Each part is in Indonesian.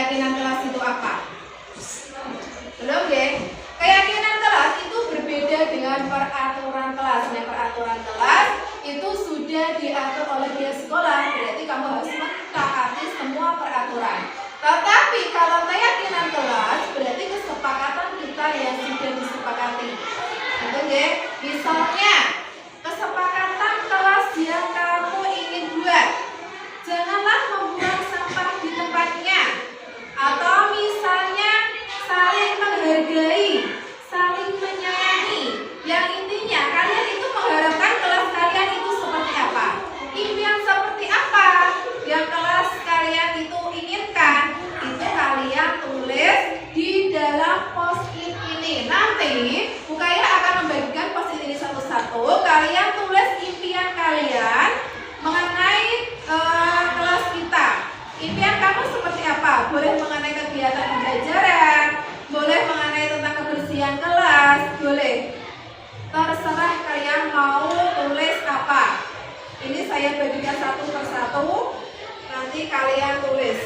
keyakinan kelas itu apa? Belum ya? Keyakinan kelas itu berbeda dengan peraturan kelas. Nah, peraturan kelas itu sudah diatur oleh pihak sekolah, berarti kamu harus mentaati semua peraturan. Tetapi kalau keyakinan kelas berarti kesepakatan kita yang sudah disepakati. Betul ya? Misalnya kesepakatan kelas yang kamu ingin buat, janganlah membuang sampah di tempatnya. Atau misalnya saling menghargai, saling menyayangi. Yang intinya kalian itu mengharapkan kelas kalian itu seperti apa? Impian seperti apa yang kelas kalian itu inginkan? Itu kalian tulis di dalam post-it ini. Nanti Bukaya akan membagikan post-it ini satu-satu. Kalian tulis impian kalian mengenai kelas kita. Impian kamu seperti apa? Boleh mengenai kegiatan pembelajaran, boleh mengenai tentang kebersihan kelas, boleh. Terserah kalian mau tulis apa. Ini saya bagikan satu persatu. Nanti kalian tulis.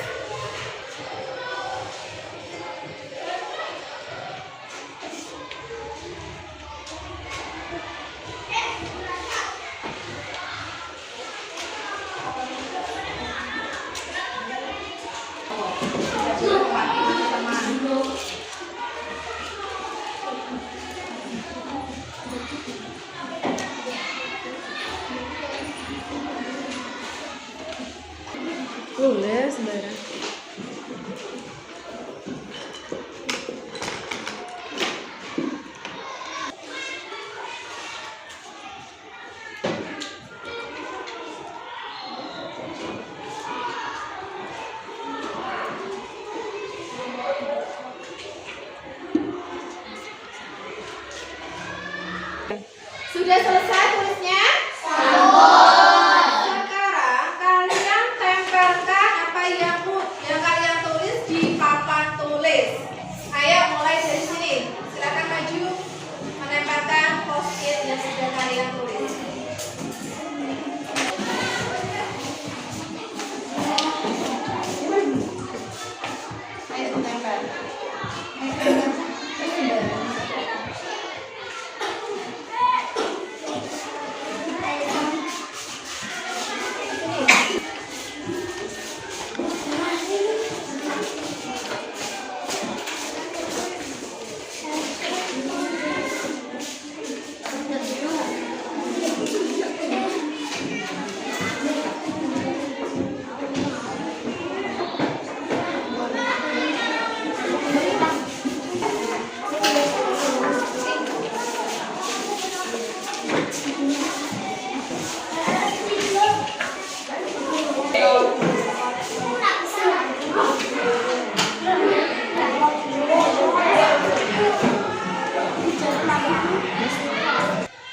Boleh sembarang. Sudah selesai tulisnya? Sekarang kalian tempelkan apa yang kalian tulis di papan tulis. Ayo mulai dari sini. Silakan maju menempelkan post-it yang sudah kalian tulis. Ayo tempel.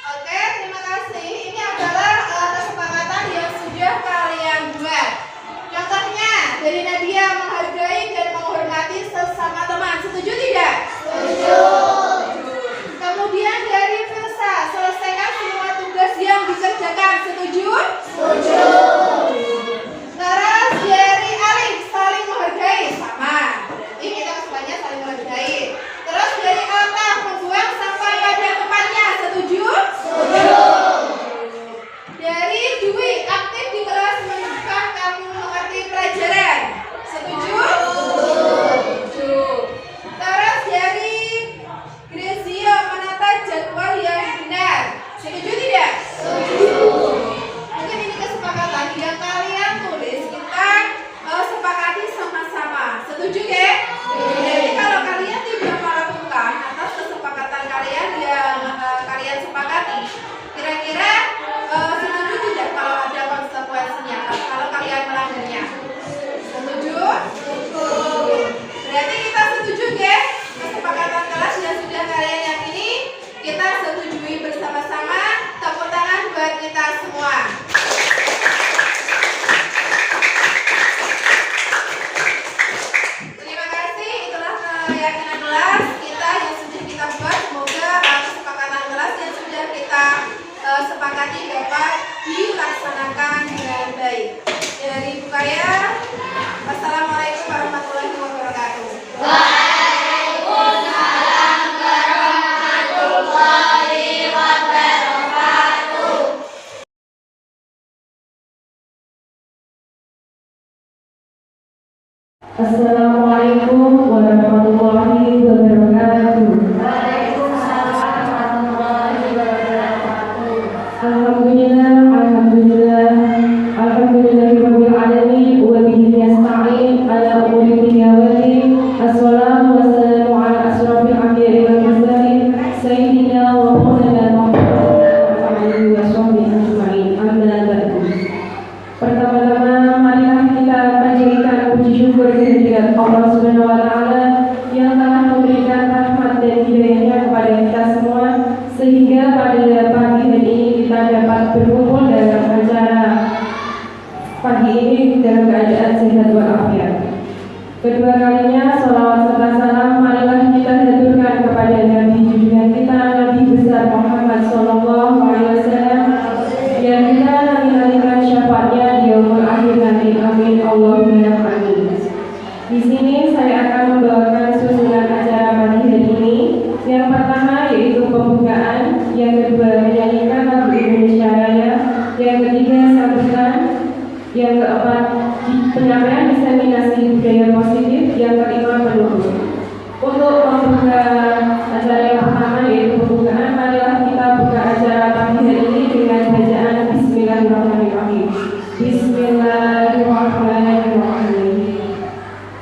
Oke, terima kasih. Ini adalah kesepakatan yang sudah kalian buat. Contohnya dari Nadia, menghargai dan menghormati sesama teman. Setuju tidak? Setuju. Kemudian dari Firsa, selesaikan semua tugas yang dikerjakan. Setuju? Setuju. Terus dari Alif, saling menghargai. Sama. Berarti kita kesempatannya saling menghargai. Terus dari Alta, membuang sampah pada tempatnya. Setuju? Setuju. Dari Dwi, aktif di kelas menunjukkan kamu mengerti pelajaran. Setuju? Setuju. Terus dari Grezio, menata jadwal yang benar. Setuju tidak? Setuju. Mungkin ini kesepakatan yang kalian tulis, kita sepakati sama-sama. Setuju ya? Jadi kalau kalian tidak melakukan atas kesepakatan kalian yang kalian sepakati, kira-kira setuju tidak kalau ada konsekuensinya kalau kalian melanggarnya? Setuju? Setuju. Berarti kita setuju ya? Kesepakatan kelas yang sudah kalian yakini, kita setujui bersama-sama. Tepuk tangan buat kita semua. Terima kasih, itulah keyakinan kelas kita yang sudah kita buat. Semoga kesepakatan kelas yang sudah kita sepakati dapat dilaksanakan dengan baik. Dari Bukaya, wassalamualaikum warahmatullahi wabarakatuh. Assalamualaikum warahmatullahi wabarakatuh. Alhamdulillah, alhamdulillahirabbil alamin wa bihi nasta'in ala umuri dunya wad din. Assalatu wassalamu ala asrofil anbiya'i wal mursalin sayyidina wa maulana Muhammad wa alihi wa sahbihi ajma'in. Amma ba'du. Pertama-tama marilah kita panjatkan puji syukur kehadirat Allah Subhanahu wa taala yang telah memberikan rahmat dan hidayahnya kepada kita semua sehingga pada pagi hari ini kita dapat berkumpul dalam acara pagi ini dalam keadaan sehat walafiat. Kedua kalinya salawat serta salam marilah kita haturkan kepada Nabi junjungan kita Nabi besar Muhammad sallallahu alaihi wasallam yang kita nanti-nantikan syafaatnya di yaumul akhir nanti. Amin Allahumma amin. Di sini saya akan membawakan susunan acara pagi hari ini. Yang pertama yaitu pembukaan, yang kedua menyanyikan lagu Indonesia Raya, yang ketiga sambutan, yang keempat penyampaian diseminasi budaya positif, yang kelima penutup. Untuk membuka acara yang pertama yaitu pembukaan, marilah kita buka acara pagi hari ini dengan bacaan Bismillahirrahmanirrahim. Bismillahirrahmanirrahim.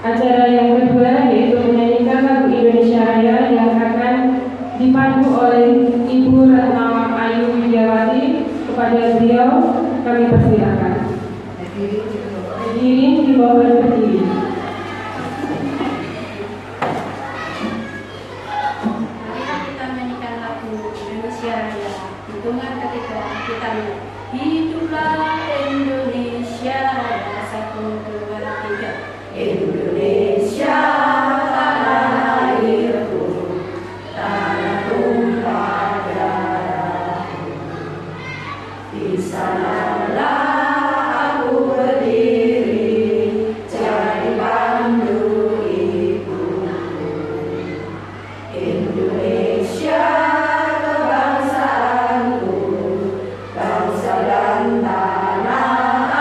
Acara yang kedua yaitu menyanyikan lagu Indonesia Raya yang akan dipandu oleh Ibu Ratna Ayu Widiawati. Kepada beliau kami persilakan. Hadirin dimohon berdiri. Marilah kita menyanyikan lagu Indonesia Raya. Hitungan ketiga kita lihat. Hiduplah Indonesia Raya, 1, 2, 3. Indonesia tanah airku, tanah tumpah darahku. Di sanalah aku berdiri, jadi pandu ibuku. Indonesia kebangsaanku, bangsa dan tanah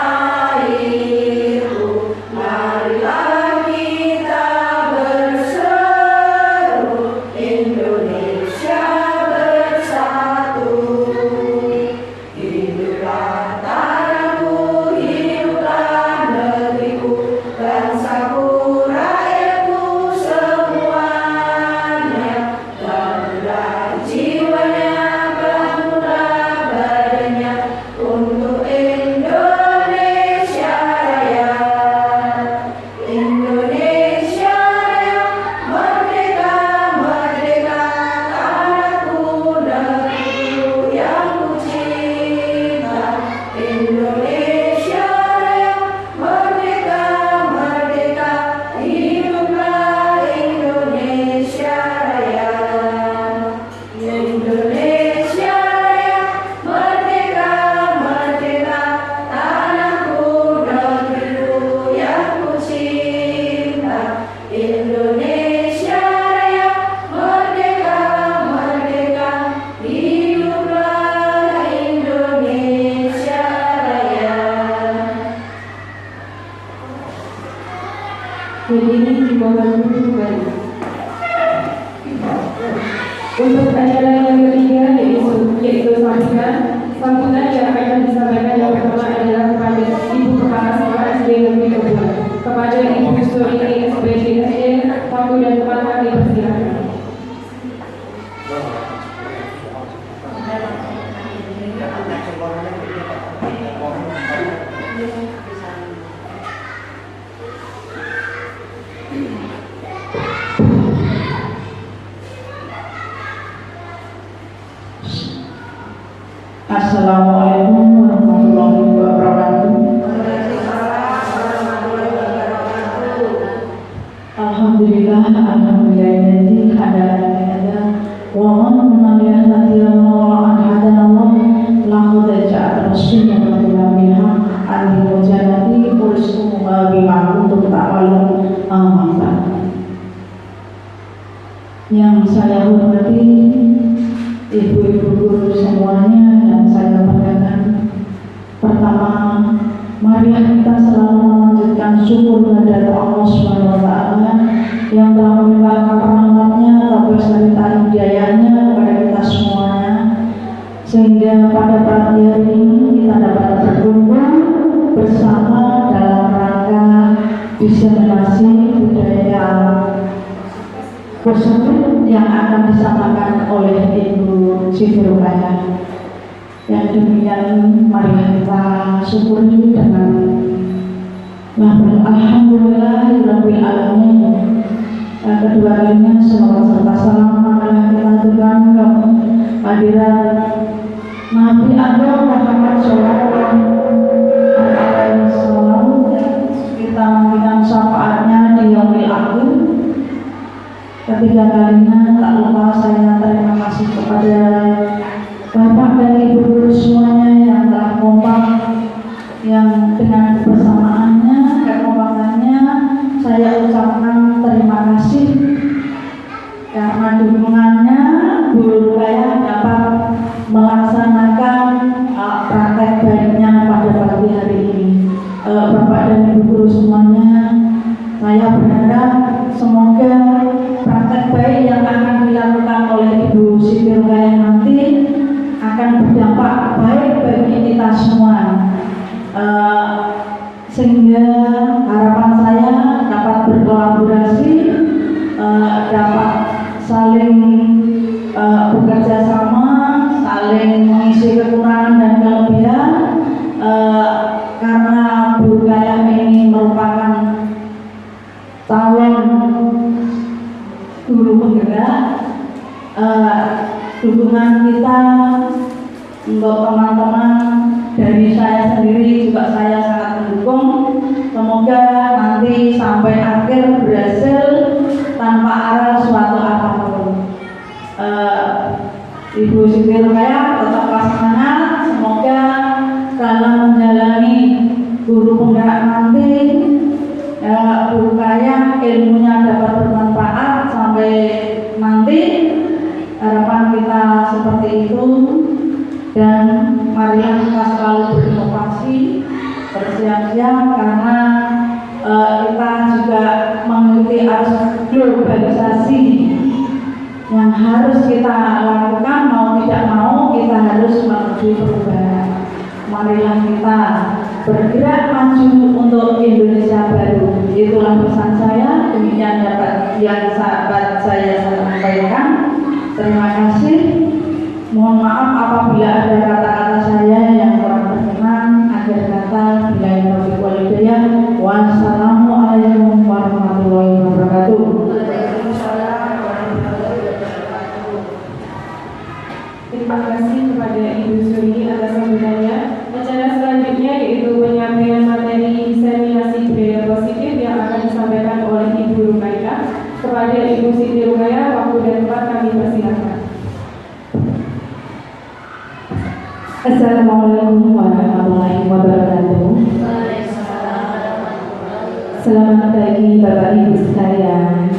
airku. Marilah kita berseru, Indonesia bersatu. Hiduplah tanahku, hiduplah negeriku, bangsaku, rakyatku semuanya. Bangunlah jiwanya, bangunlah badannya untuk Indonesia Raya. Indonesia Raya, merdeka, merdeka, tanahku, negeriku yang ku cinta. Indonesia Raya, merdeka, merdeka, hiduplah Indonesia Raya. Indonesia Raya, merdeka, merdeka, tanahku, negeriku yang ku cinta. Indonesia Raya, merdeka, merdeka, hiduplah Indonesia Raya. Hadirin dimohon duduk kembali. Untuk acara yang ketiga yaitu sambutan yang akan disampaikan yang pertama adalah kepada Ibu Kepala Sekolah SD Negeri Kebuan. Kepada Ibu Surini SPDSD waktu dan tempat kami persilakan. Assalamualaikum warahmatullahi wabarakatuh. Alhamdulillah, alhamdulillah hadana wa man yahdihillahu wa man hadana lahu ja'at rasulullah biha al-mujahidi ursum bima kuntum ta'malun amanah. Yang saya hormati ibu-ibu guru semuanya, dan saya katakan pertama, mari kita selalu melanjutkan syukur kepada Allah Subhanahu wa pagi hari ini kita dapat berkumpul bersama dalam rangka diseminasi budaya Poso yang akan disampaikan oleh Ibu Siti Rukayah. Yang demikian mari kita syukuri dengan Alhamdulillahirabbil alamin. Kedua kalinya salawat serta salam marilah kita aturkan kehadiran Nabi Agama Muhammad SAW. Kita memberikan syafaatnya di yaumil akhir. Ketiga kalinya tak lupa saya terima kasih kepada Bapak dan Ibu guru semuanya yang telah kompak, yang dengan kebersamaannya, kekompakannya saya ucapkan terima kasih karena dukungannya guru saya dapat melaksanakan praktek baiknya pada pagi hari ini. Bapak dan Ibu guru semuanya, saya berharap semoga praktek baik yang akan dilakukan oleh Ibu Siti Rukayah nanti akan berdampak baik bagi kita semua, sehingga harapan saya dapat berkolaborasi, dapat saling bekerja sama, saling mengisi kekurangan dan kelebihan, karena budaya ini merupakan calon guru penggerak. Dukungan kita untuk teman-teman dari saya sendiri juga saya sangat mendukung. Semoga nanti sampai akhir berhasil tanpa arah suatu apapun. Ibu Siti Rukayah tetaplah semangat. Semoga dalam menjalani guru penggerak nanti Bu Rukayah ilmunya dapat bermanfaat sampai nanti. Harapan kita seperti itu, dan marilah kita selalu berinovasi, bersiap-siap karena kita juga mengikuti arus globalisasi yang harus kita lakukan, mau tidak mau kita harus menuju perubahan. Marilah kita bergerak maju untuk Indonesia baru. Itulah pesan saya, demikian dapat yang sahabat saya sampaikan. Terima kasih. Mohon maaf apabila ada kata-kata saya yang kurang berkenan. Akhir kata, billahi taufiq wal hidayah. Wassalamualaikum warahmatullahi wabarakatuh. Terima kasih kepada Ibu Suri atas sambutannya. Acara selanjutnya yaitu penyampaian materi diseminasi budaya positif yang akan disampaikan oleh Ibu Rukayah. Kepada Ibu Siti Rukayah, waktu dan tempat kami persilakan. Assalamualaikum warahmatullahi wabarakatuh. Selamat pagi Bapak Ibu sekalian.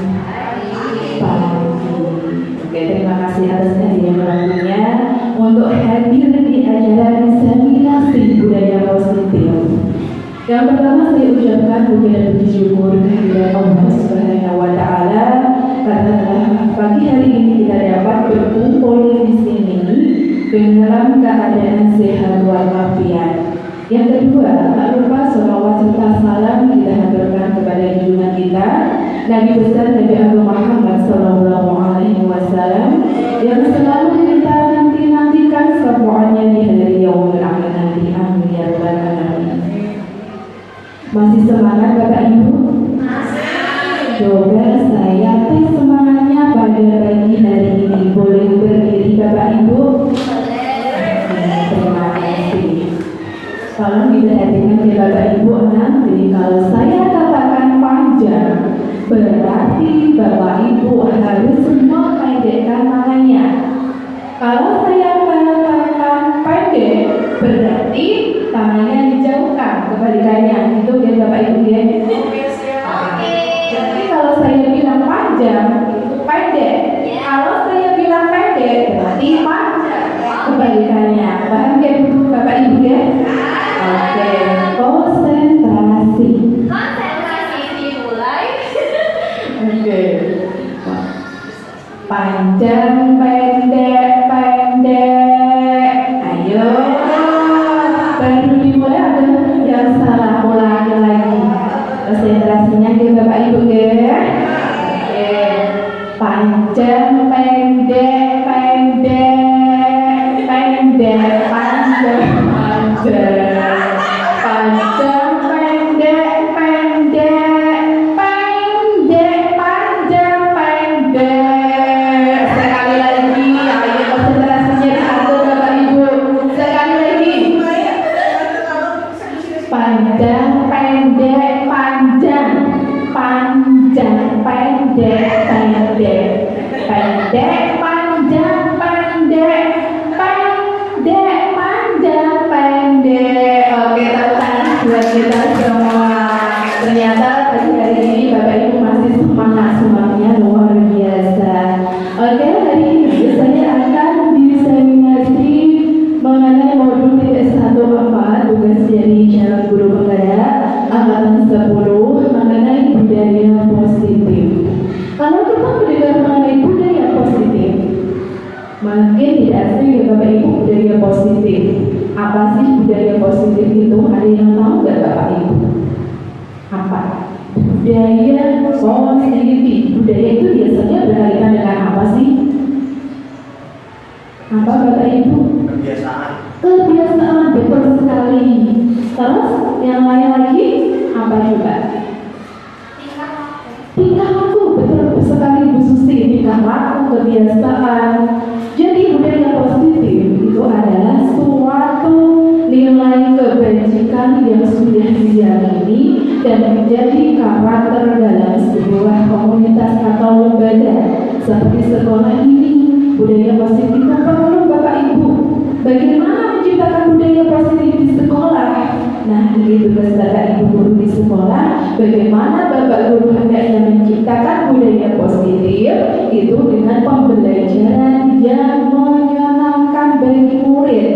Oke, terima kasih atas kehadiran waktunya untuk hadir di acara diseminasi budaya positif. Yang pertama saya ucapkan puji dan puji syukur kehadirat Allah Subhanahu wa Ta'ala karena pagi hari ini kita dapat berkumpul di sini dalam keadaan sehat walafiat. Yang kedua, tak lupa sholawat serta salam kita haturkan kepada junjungan kita Nabi besar Nabi Agama Muhammad Sallallahu Alaihi Wasallam yang selalu kita nantikan syafaatnya di hari yaumil akhir nanti. Amin ya rabbal alamin. Masih semangat Bapak Ibu? Masih. Coba saya tes semangatnya pada pagi hari ini. Boleh berdiri Bapak Ibu? Terima kasih. Tolong diperhatikan ya Bapak Ibu nanti kalau saya katakan panjang berarti Bapak Ibu harus memendekkan tangannya. Kalau saya katakan pendek berarti tangannya dijauhkan kebalikannya. Itu ya Bapak Ibu ya. Jadi kalau saya bilang panjang itu pendek. Kalau saya bilang pendek berarti panjang kebalikannya. Paham ya Bapak Ibu ya? Oke, konsentrasi. Konsentrasi dimulai. Oke. Panjang, pendek, pendek. Ayo. baru dimulai ada yang salah ulangi lagi. Konsentrasinya ke Bapak Ibu ya. Oke. Panjang, pendek, pendek, pendek, panjang, panjang, panjang, pendek, pendek, pendek, panjang, pendek. Sekali lagi, ayo konsentrasinya diatur Bapak Ibu. Sekali lagi. Panjang, pendek, panjang, panjang, pendek, pendek, pendek, panjang, pendek, pendek, panjang, pendek. Oke, tepuk tangan buat kita semua. Ternyata pagi hari ini Bapak Ibu masih semangatnya luar biasa. Oke, hari ini saya akan diseminasi mengenai modul titik 1.4 tugas jadi calon guru penggerak angkatan 10 mengenai budaya positif. Kalau kita mendengar mengenai budaya positif, mungkin tidak asing ya Bapak Ibu budaya positif. Apa sih budaya positif itu? Ada yang tahu nggak Bapak Ibu? Apa? Budaya positif. Budaya itu biasanya berkaitan dengan apa sih? Apa Bapak Ibu? Kebiasaan, betul sekali. Terus yang lain lagi apa juga? Tingkah laku, betul sekali Bu Susi. Tingkah laku, kebiasaan. Jadi budaya positif itu adalah suatu nilai kebajikan yang sudah diyakini dan menjadi karakter dalam sebuah komunitas atau lembaga seperti sekolah ini. Budaya positif itu perlu Bapak Ibu. Bagaimana menciptakan budaya positif di sekolah? Nah, ini tugas Bapak Ibu guru di sekolah. Bagaimana Bapak guru hendaknya menciptakan budaya positif itu dengan pembelajaran yang menyenangkan bagi murid.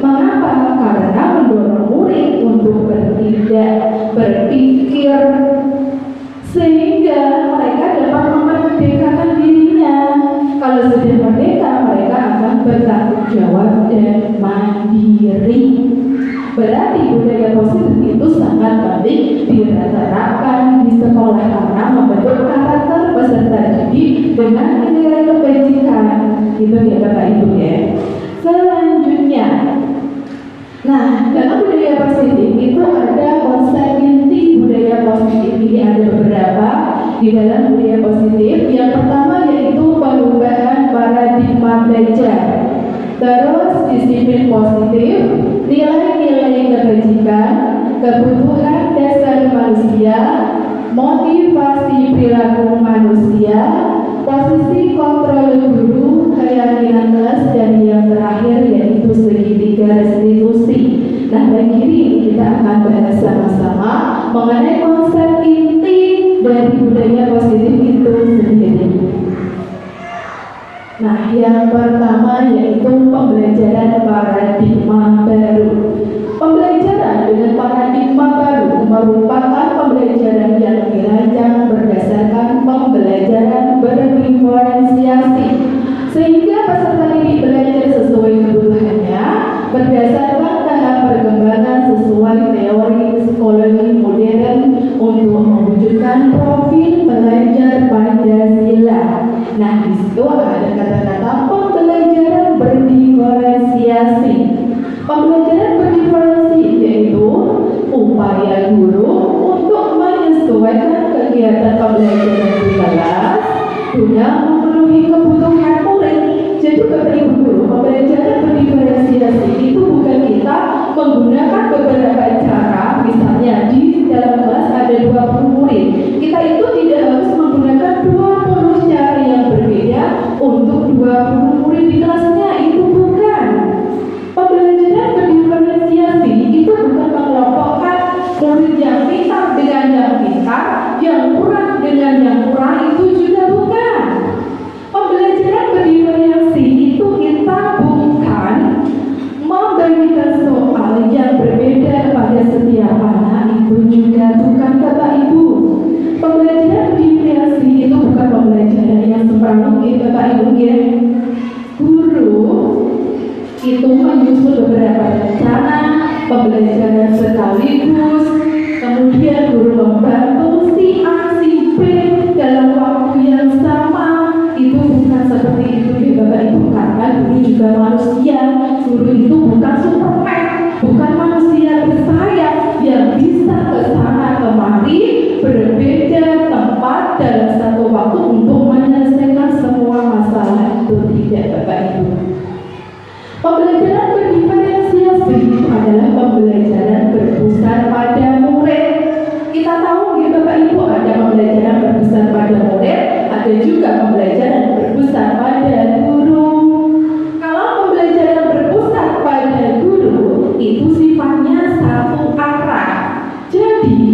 Mengapa? Karena mendorong murid untuk bertindak, berpikir, sehingga mereka dapat memerdekakan dirinya. Kalau sudah merdeka, mereka akan bertanggung jawab dan mandiri. Berarti budaya positif itu sangat penting diterapkan di sekolah karena membentuk karakter peserta didik dengan nilai kebajikan. Itu ya Bapak Ibu ya. Selanjutnya, nah dalam budaya positif itu ada konsep inti budaya positif. Ini ada beberapa di dalam budaya positif. Yang pertama yaitu perubahan paradigma belajar. Terus disiplin positif, nilai-nilai kebajikan, kebutuhan dasar manusia, motivasi perilaku manusia, posisi kontrol guru, keyakinan kelas, dan yang terakhir yaitu segitiga restitusi. Nah, bagi ini kita akan bahas sama-sama mengenai konsep inti dari budaya positif itu sendiri. Nah, yang pertama yaitu pembelajaran paradigma baru. Pembelajaran dengan paradigma baru merupakan pembelajaran yang dirancang berdasarkan pembelajaran berdiferensiasi, sehingga peserta didik belajar sesuai kebutuhannya berdasarkan tahap perkembangan sesuai teori psikologi modern untuk mewujudkan profil belajar Pancasila. Nah, di situ ada kata-kata pembelajaran berdiferensiasi. Pembelajaran berdiferensiasi yaitu upaya guru untuk menyesuaikan kegiatan pembelajaran di kelas guna memenuhi kebutuhan murid. Jadi Bapak Ibu guru, pembelajaran berdiferensiasi itu bukan kita menggunakan beberapa cara. Misalnya di dalam kelas ada 20 murid, kita itu tidak harus menggunakan 20 cara yang berbeda untuk 20 murid di kelasnya. Itu bukan. Pembelajaran berdiferensiasi itu bukan mengelompokkan murid yang pintar dengan yang pintar, yang kurang dengan yang kurang, itu juga bukan. Pembelajaran berdiferensiasi itu kita bukan memberikan soal yang berbeda pada setiap anak, itu juga bukan Bapak Ibu. Pembelajaran berdiferensiasi itu bukan pembelajaran yang sembarangan Bapak Ibu ya. Guru itu menyusun beberapa rencana pembelajaran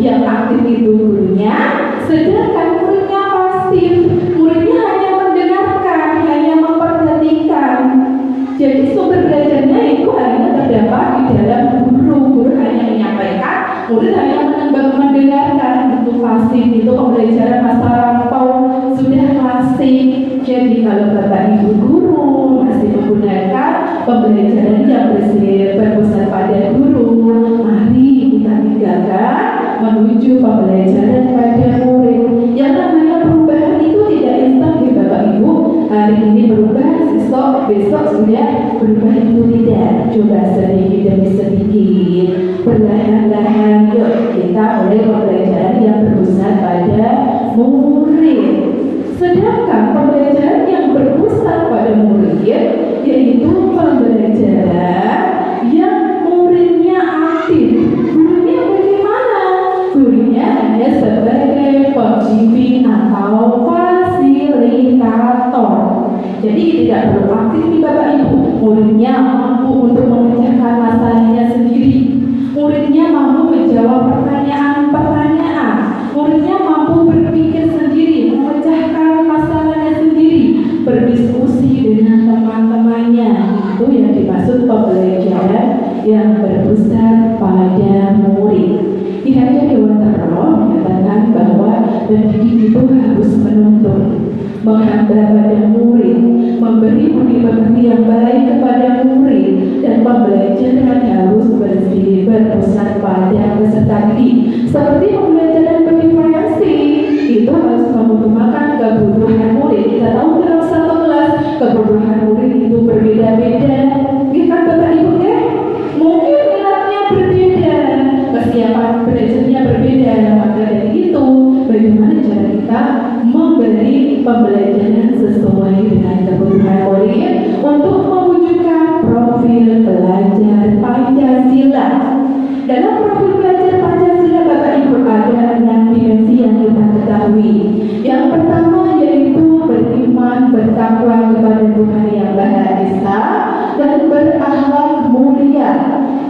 yang aktif itu gurunya, sedangkan muridnya pasif. Muridnya hanya mendengarkan, hanya memperhatikan. Jadi sumber belajarnya itu hanya terdapat di dalam guru. Guru hanya menyampaikan, murid hanya mendengarkan. Itu pasif, itu pembelajaran masa lampau, sudah klasik. Jadi kalau Bapak Ibu guru masih menggunakan pembelajaran yang berpusat pada guru, mari kita tinggalkan menuju pembelajaran pada murid. Yang namanya perubahan itu tidak instan ya Bapak Ibu. Hari ini berubah, besok sudah berubah, itu tidak. Coba sedikit demi sedikit, perlahan-lahan yuk kita mulai pembelajaran yang berpusat pada murid. Sedangkan pembelajaran yang berpusat pada murid yaitu pembelajaran yang muridnya aktif. Gurunya bagaimana? Gurunya hanya sebagai pembimbing atau fasilitator. Jadi tidak perlu aktif nih Bapak Ibu. Muridnya mampu untuk memecahkan masalahnya sendiri. Muridnya mampu menjawab pertanyaan-pertanyaan. Muridnya mampu berpikir sendiri, memecahkan masalahnya sendiri, berdiskusi dengan teman-temannya. Itu yang dimaksud pembelajaran yang berpusat pada murid. Di hadiah Dewan Terroh menyatakan bahwa pendidik itu harus menuntun, menghamba pada murid, memberi budi pekerti yang baik kepada murid, dan pembelajaran harus berpusat pada peserta didik. Seperti pembelajaran bervariasi, itu harus mengutamakan kebutuhan murid. Kita tahu dalam satu kelas kebutuhan murid itu berbeda-beda. Kita Bapak Ibu ya, mungkin minatnya berbeda, kesiapan belajarnya berbeda. Maka dari itu, bagaimana cara kita memberi pembelajaran sesuai dengan kebutuhan murid untuk mewujudkan profil pelajar Pancasila. Dalam profil pelajar Pancasila Bapak Ibu ada 6 dimensi yang kita ketahui. Yang pertama yaitu beriman, bertakwa kepada Tuhan Yang Maha Esa dan berakhlak mulia.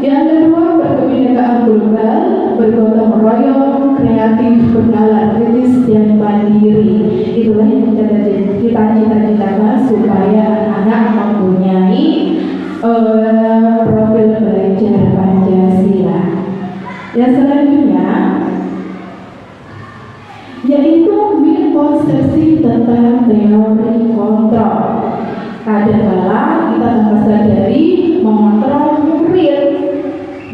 Yang kedua berkebinekaan global, bergotong royong, kreatif, bernalar kritis dan mandiri. Itulah yang kita cita-citakan supaya anak-anak mempunyai profil belajar Pancasila. Yang selanjutnya yaitu miskonsepsi tentang teori kontrol. Kadang-kala kita tanpa sadari mengontrol murid.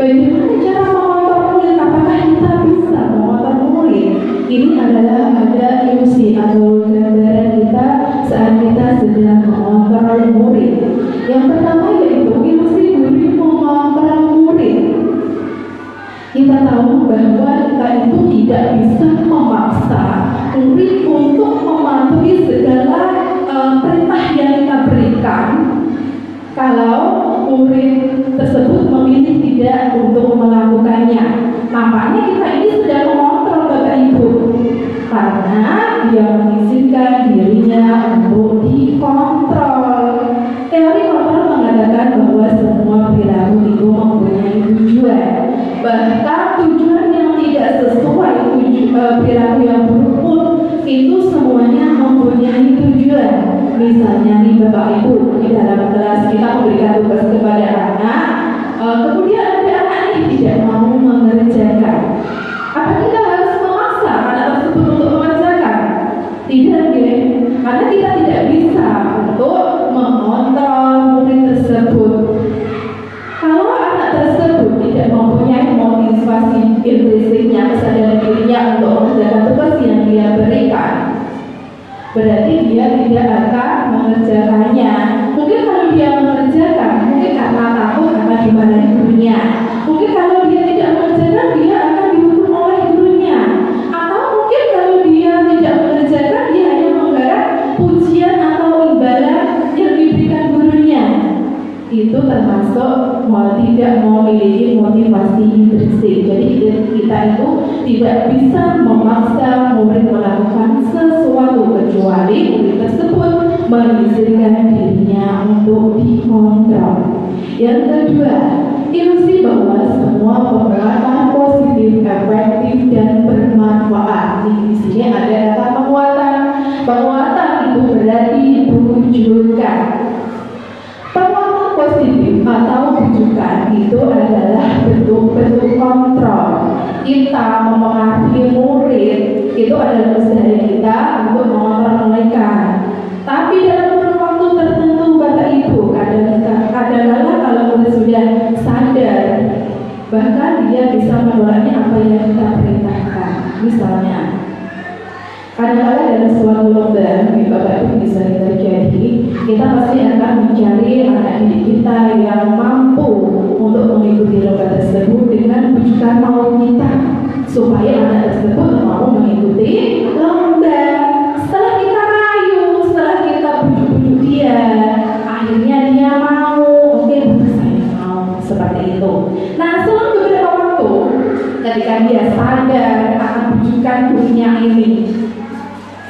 Bagaimana cara mengontrol murid? Apakah kita bisa mengontrol murid? Ini adalah ada ilusi atau gambaran kita saat kita sedang mengontrol murid. Yang pertama yaitu ilusi guru mengontrol murid. Kita tahu bahwa kita itu tidak bisa memaksa murid untuk mematuhi segala perintah yang kita berikan kalau murid tersebut memilih tidak untuk melakukannya. Makanya kita ini sudah mengontrol Bapak Ibu, karena dia mengizinkan dirinya untuk dikontrol. Teori kontrol mengatakan bahwa semua perilaku itu mempunyai tujuan. Bahkan tujuan yang tidak sesuai perilaku yang buruk pun itu semuanya mempunyai tujuan. Misalnya nih Bapak Ibu, di dalam kelas kita memberikan tugas kepada anak, kemudian ada anak ini tidak mau mengerjakan. Apa kita harus memaksa anak tersebut untuk mengerjakan? Tidak, karena kita tidak bisa untuk mengontrol murid tersebut. Kalau anak tersebut tidak mempunyai motivasi intrinsiknya, kesadaran dirinya untuk mengerjakan tugas yang dia berikan, berarti dia tidak akan mengerjakannya. Mungkin kalau dia mengerjakan, mungkin karena takut akan dimarahi gurunya. Mungkin kalau dia tidak mengerjakan, dia akan dihukum oleh gurunya. Atau mungkin kalau dia tidak mengerjakan, dia hanya menggarap pujian atau imbalan yang diberikan gurunya. Itu termasuk tidak memiliki motivasi intrinsik. Jadi kita itu tidak bisa memaksa murid melakukan sesuatu kecuali murid tersebut mengizinkan dirinya untuk dikontrol. Yang kedua, ilusi bahwa semua pengalaman positif, efektif, kita mempengaruhi murid, itu adalah usaha kita untuk mengontrol mereka. Tapi dalam kurun waktu tertentu Bapak Ibu, kadang-kala kalau murid sudah sadar, bahkan dia bisa menolaknya apa yang kita perintahkan. Misalnya, kadang-kala dalam suatu lomba, Bapak Ibu bisa terjadi, kita pasti akan mencari anak didik kita yang mampu untuk mengikuti lomba tersebut dengan bujukan mau kita, supaya anak tersebut mau mengikuti lomba. Setelah kita rayu, setelah kita bujuk-bujuk dia, akhirnya dia mau. Oke, saya mau, seperti itu. Nah, setelah beberapa waktu, ketika dia sadar akan bujukan gurunya ini,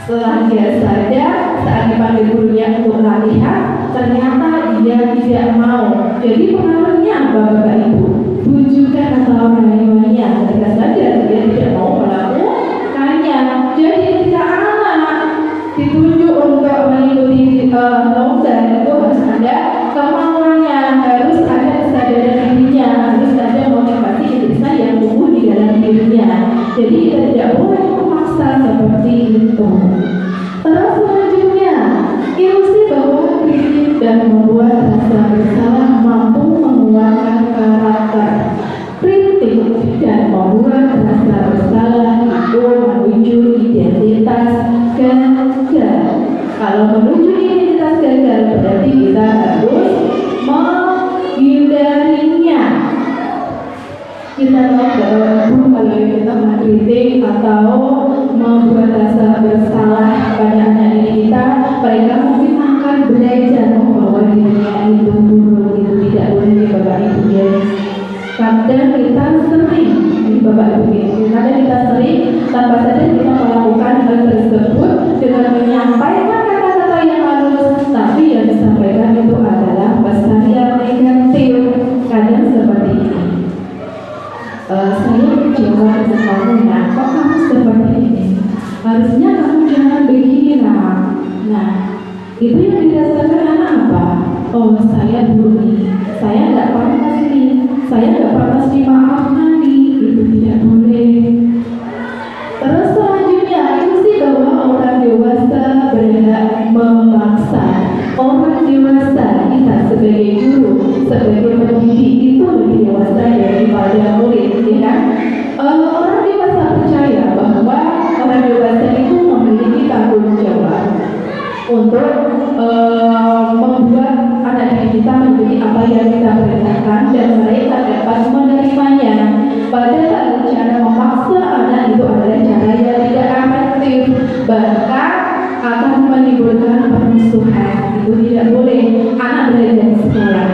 setelah dia sadar, saat dipanggil gurunya untuk latihan, ternyata dia tidak mau. Jadi pengaruhnya apa Bapak Ibu? Bujukan atau rayuannya, ketika sadar dia tidak mau melakukannya. Jadi ketika anak ditunjuk untuk mengikuti lomba, itu harus ada kemauannya, harus ada kesadaran dirinya, harus ada motivasi intrinsik yang tumbuh di dalam dirinya. Jadi kita tidak boleh memaksa seperti itu. Terus selanjutnya, ilusi bahwa kritik dan membuat rasa bersalah mampu menguatkan karakter. Kritik dan membuat rasa bersalah itu menuju identitas gagal. Kalau menuju identitas gagal, berarti kita harus menghindarinya. Kita tahu bahwa kalau kita mengkritik atau membuat rasa bersalah pada anak didik kita, mereka mungkin akan belajar bahwa dirinya itu buruk, itu tidak boleh Bapak Ibu ya. Kadang kita sering Bapak Ibu, kadang kita sering tanpa sadar kita melakukan hal tersebut dengan menyampaikan kata-kata yang halus, tapi yang disampaikan itu adalah pesan yang negatif. Kadang seperti ini. Saya kecewa dengan kamu ya, kok kamu seperti ini? Harusnya kamu jangan begini lah. Nah, itu yang dirasakan anak apa? Oh, saya buruk, saya nggak pantas nih, saya nggak pantas dimaafkan nih. Itu tidak boleh. Terus selanjutnya, ilusi bahwa orang dewasa berhak memaksa. Orang dewasa, kita sebagai guru, sebagai pendidik itu lebih dewasa daripada murid, ya kan? Orang dewasa percaya bahwa orang dewasa itu memiliki tanggung jawab untuk membuat anak didik kita mengikuti apa yang kita perintahkan dan mereka dapat menerimanya. Padahal cara memaksa anak itu adalah cara yang tidak efektif, bahkan akan menimbulkan permusuhan. Itu tidak boleh. Anak belajar di sekolah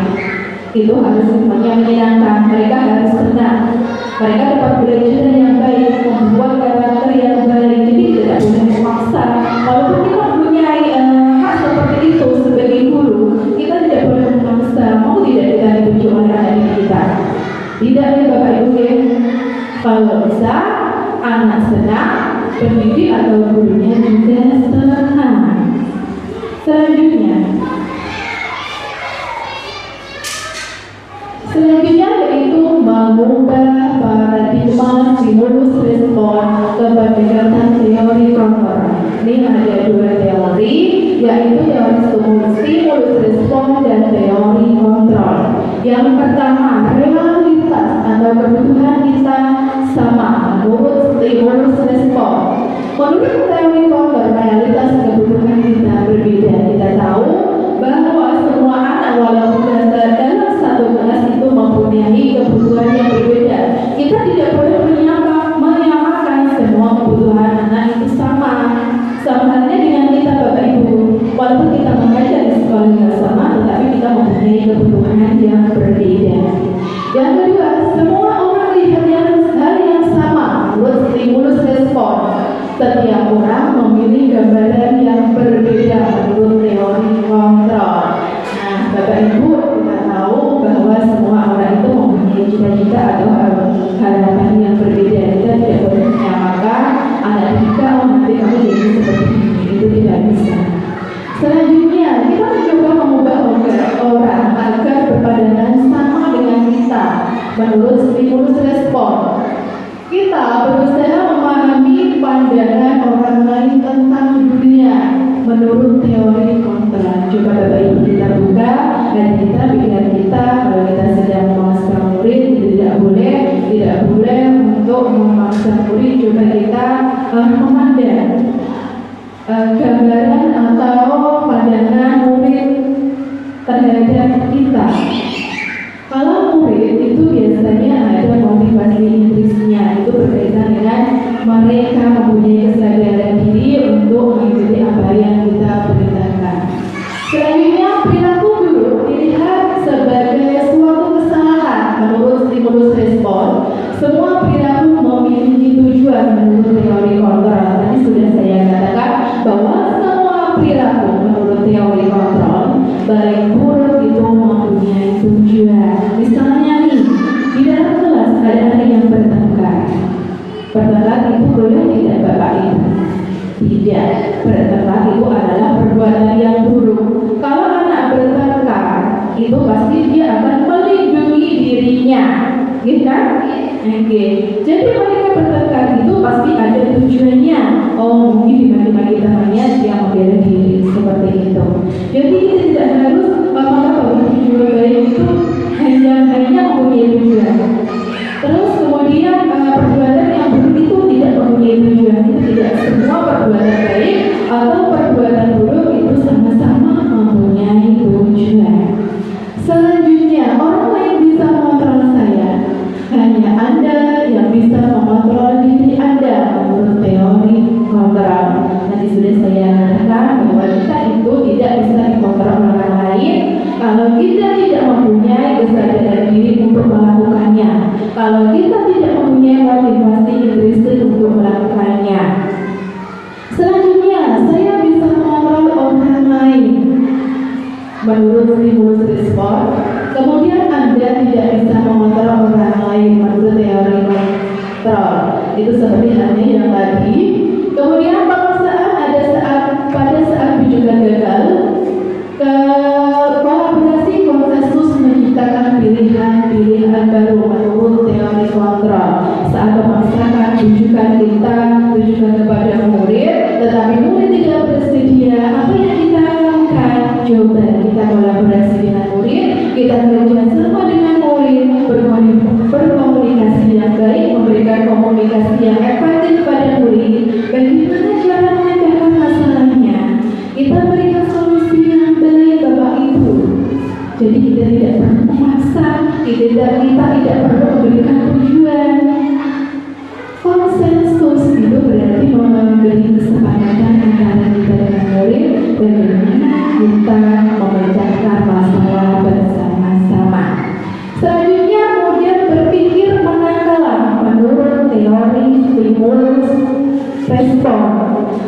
itu harus semuanya menyenangkan, mereka harus senang, mereka dapat belajar yang baik, membuat karakter yang baik. Jadi tidak boleh memaksa. Walaupun kita mempunyai hak seperti itu sebagai guru, kita tidak boleh memaksa. Mau tidak kita ditunjuk oleh anak kita? Tidak ya Bapak Ibu ya. Kalau bisa anak senang, pendidik atau gurunya juga senang. Selanjutnya yaitu mengubah paradigma stimulus respon ke pendekatan teori counter. Ini ada dua teori, yaitu teori stimulus respon dan teori kontrol. Yang pertama, realitas atau kebutuhan kita sama menurut stimulus respon. Menurut teori counter, realitas dan kebutuhan kita berbeda. Kita tahu bahwa semua anak walaupun dalam satu kelas itu mempunyai kebutuhan yang berbeda. Kita tidak boleh menyamakan semua kebutuhan anak itu sama. Sama halnya dengan kita Bapak Ibu, walaupun kita mengajar di sekolah yang sama, tetapi kita mempunyai kebutuhan yang berbeda. Yang kedua, semua orang lihat hal yang sama menurut stimulus respon. Setiap orang memilih gambaran yang berbeda menurut teori kontrol. Nah, Bapak Ibu, kita tahu bahwa semua orang itu mempunyai cita-cita atau harapan yang berbeda. Kita tidak boleh menyamakan anak kita, nanti kamu jadi seperti ini. Itu tidak bisa. Selanjutnya, kita mencoba mengubah orang agar berpadangan sama dengan kita menurut stimulus respon. Kita berusaha memahami pandangan orang lain tentang dunia menurut teori kontra. Coba Bapak Ibu kita buka dan kita pikiran kita kalau kita sedang memaksa murid tidak boleh untuk memaksa murid. Coba kita memandang gambaran atau pandangan murid terhadap kita. Kalau murid itu biasanya ada motivasi intrinsnya, itu berkaitan dengan mereka mempunyai kesadaran diri untuk mengikuti apa yang kita perintahkan. Selanjutnya, perilaku guru dilihat sebagai suatu kesalahan menurut stimulus respon. Semua perilaku memiliki tujuan menurut teori kontrol. Tadi sudah saya katakan bahwa semua perilaku menurut teori kontrol, baik buruk itu mempunyai tujuan. Misalnya nih, di dalam kelas ada anak yang bertengkar. Bertengkar itu boleh tidak Bapak Ibu? Tidak. Bertengkar itu adalah perbuatan yang buruk. Kalau anak bertengkar, itu pasti dia akan melindungi dirinya, gitu kan? Oke. Jadi mereka bertengkar itu pasti ada tujuannya. Oh, mungkin dimaki-maki temannya dia membela diri seperti itu. Jadi kita tidak harus bahwa tujuan baik itu hanya mempunyai tujuan. Terus kemudian perbuatan yang buruk itu tidak mempunyai tujuan. Itu tidak semua perbuatan baik atau perbuatan buruk itu sama-sama mempunyai tujuan. Selanjutnya, orang lain bisa mengontrol saya. Hanya Anda yang bisa mengontrol diri Anda menurut teori kontrol. Nanti sudah saya katakan bahwa kita itu tidak bisa dikontrol orang lain kalau kita tidak mempunyai kesadaran diri untuk melakukannya. Kalau kita tidak mempunyai motivasi intrinsik untuk melakukannya. Selanjutnya, saya bisa mengontrol orang lain menurut stimulus respon. Kemudian Anda tidak bisa mengontrol orang lain menurut teori kontrol. Itu seperti halnya yang tadi. Kemudian pemaksaan pada saat rujukan gagal. Kolaborasi konsensus menciptakan pilihan baru menurut teori kontrol. Saat memaksakan rujukan kepada murid, tetapi murid tidak bersedia, apa yang kita lakukan? Coba kita kolaborasi dengan murid, kita kerja sama dengan murid, berkomunikasi yang baik, memberikan komunikasi yang efektif pada murid. Bagaimana cara memecahkan masalahnya? Kita berikan solusi yang baik Bapak Ibu. Jadi kita tidak perlu memaksa, kita tidak perlu memberikan tujuan. Konsensus itu berarti memberi kesepakatan antara kita dengan murid bagaimana kita memecahkan masalah bersama-sama. Selanjutnya kemudian berpikir menanggalan menurut teori stimulus respon.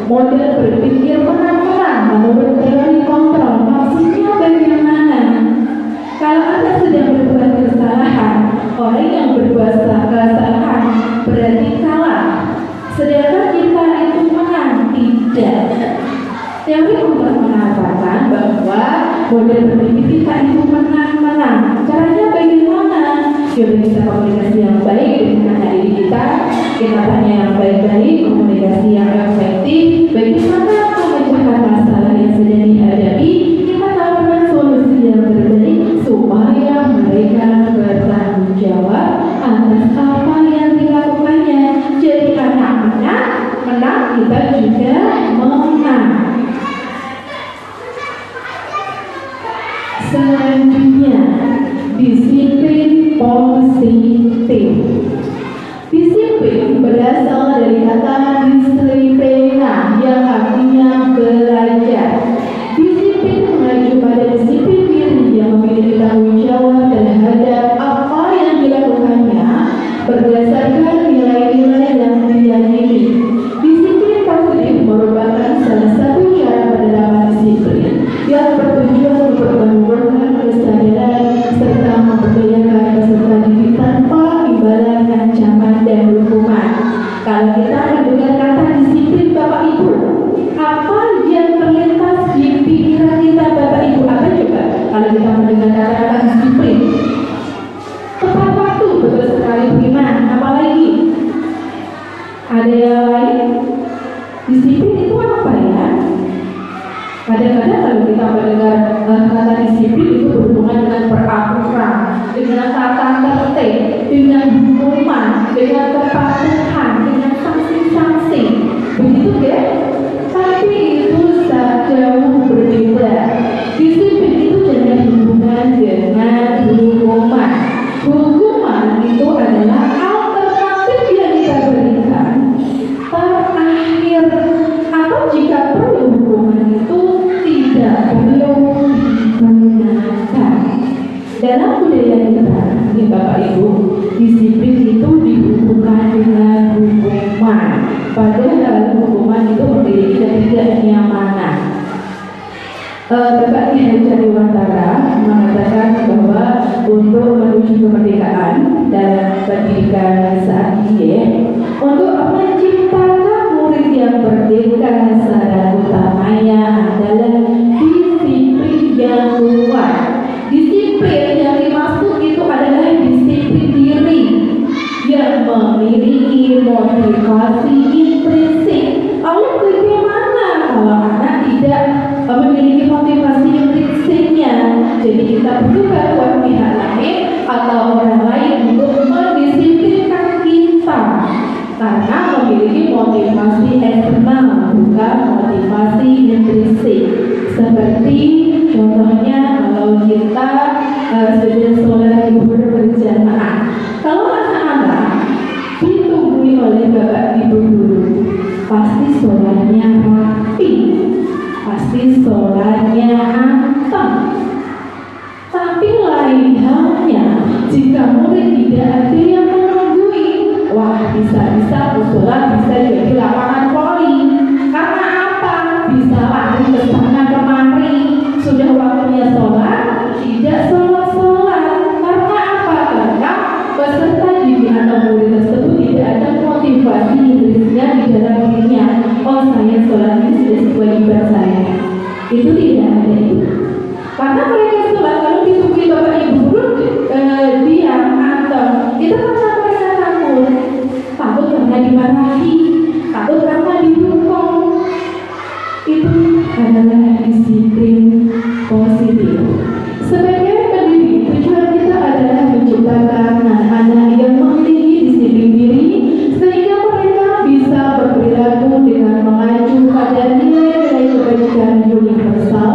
Model berpikir menang-menang menurut teori kontrol. Maksudnya bagaimana? Kalau Anda sedang berbuat kesalahan, orang yang berbuat kesalahan berarti kalah. Sedangkan kita itu menang, tidak. Teori kontrol mengatakan bahwa model berpikir kita itu menang-menang. Caranya bagaimana? Coba kita komunikasi yang baik dengan anak didik kita tanya yang baik-baik, komunikasi yang efektif, bagaimana memecahkan masalah yang sedang dihadapi, kita tawarkan solusi yang terbaik supaya mereka bertanggung jawab atas apa yang dilakukannya. Jadi anak menang, kita juga menang. Selanjutnya, disiplin positif. Disiplin berasal dari kata disiplina yang artinya belajar. Disiplin mengacu pada disiplin diri yang memiliki tanggung jawab terhadap apa yang dilakukannya berdasarkan nilai-nilai yang diyakini. Disiplin positif merupakan salah satu cara penerapan disiplin yang bertujuan untuk menumbuhkan kesadaran serta memberdayakan peserta didik tanpa imbalan ancaman dan hukuman. Kalau kita mendengar kata disiplin Bapak Ibu, apa yang terlintas di pikiran kita Bapak Ibu? Apa coba? Kalau kita mendengar kata-kata disiplin, tepat waktu, betul sekali bagaimana? Apalagi Kadang-kadang kalau kita mendengar kata disiplin itu berhubungan dengan peraturan, dengan tata tertib, dengan hukuman, dengan kepatuhan, dengan sanksi-sanksi. Begitu ya? Tapi itu jauh berbeda. Disiplin itu tidak hubungan dengan hukuman. Hukuman itu adalah alternatif yang kita berikan terakhir, atau jika perlu hukuman itu tidak perlu digunakan. Dalam budaya kita, ini Bapak Ibu, disiplin itu dihubungkan dengan hukuman. Padahal hukuman itu memiliki ketidaknyamanan. Bapak Ki Hajar Dewantara mengatakan bahwa untuk menuju kemerdekaan dan pendidikan saat ini, untuk menciptakan murid yang merdeka, syarat utamanya adalah disiplin yang kuat. Disiplin yang dimaksud itu adalah disiplin diri yang memiliki motivasi intrinsik. Lalu bagaimana kalau anak tidak memiliki motivasi intrinsiknya? Jadi kita butuhkan buat pihak lain atau orang lain untuk mendisiplinkan kita, karena memiliki motivasi eksternal, bukan motivasi intrinsik. Seperti contohnya kalau kita sedang sholat zuhur berjamaah, kalau anak-anak ditunggui oleh bapak ibu guru, pasti sholatnya rapi, pasti sholatnya anteng. Tapi lain halnya jika murid tidak ada yang menunggui, wah bisa-bisa musola bisa jadi lapangan voli. Karena apa? Bisa lari ke sana kemari, sudah waktunya sholat tidak sholat. Karena apa? Karena peserta didik atau murid tersebut tidak ada motivasi intrinsiknya di dalam dirinya. Oh, saya sholat ini sudah kewajiban saya. Itu tidak ada itu. Karena mereka sholat kalau ditunggu bapak ibu guru diam anteng, itu karena mereka takut karena dimarahi, takut karena didukung. Itu adalah disiplin positif. Sebagai pendidik, tujuan kita adalah menciptakan anak-anak yang memiliki disiplin diri sehingga mereka bisa berperilaku dengan mengacu pada nilai-nilai kebajikan universal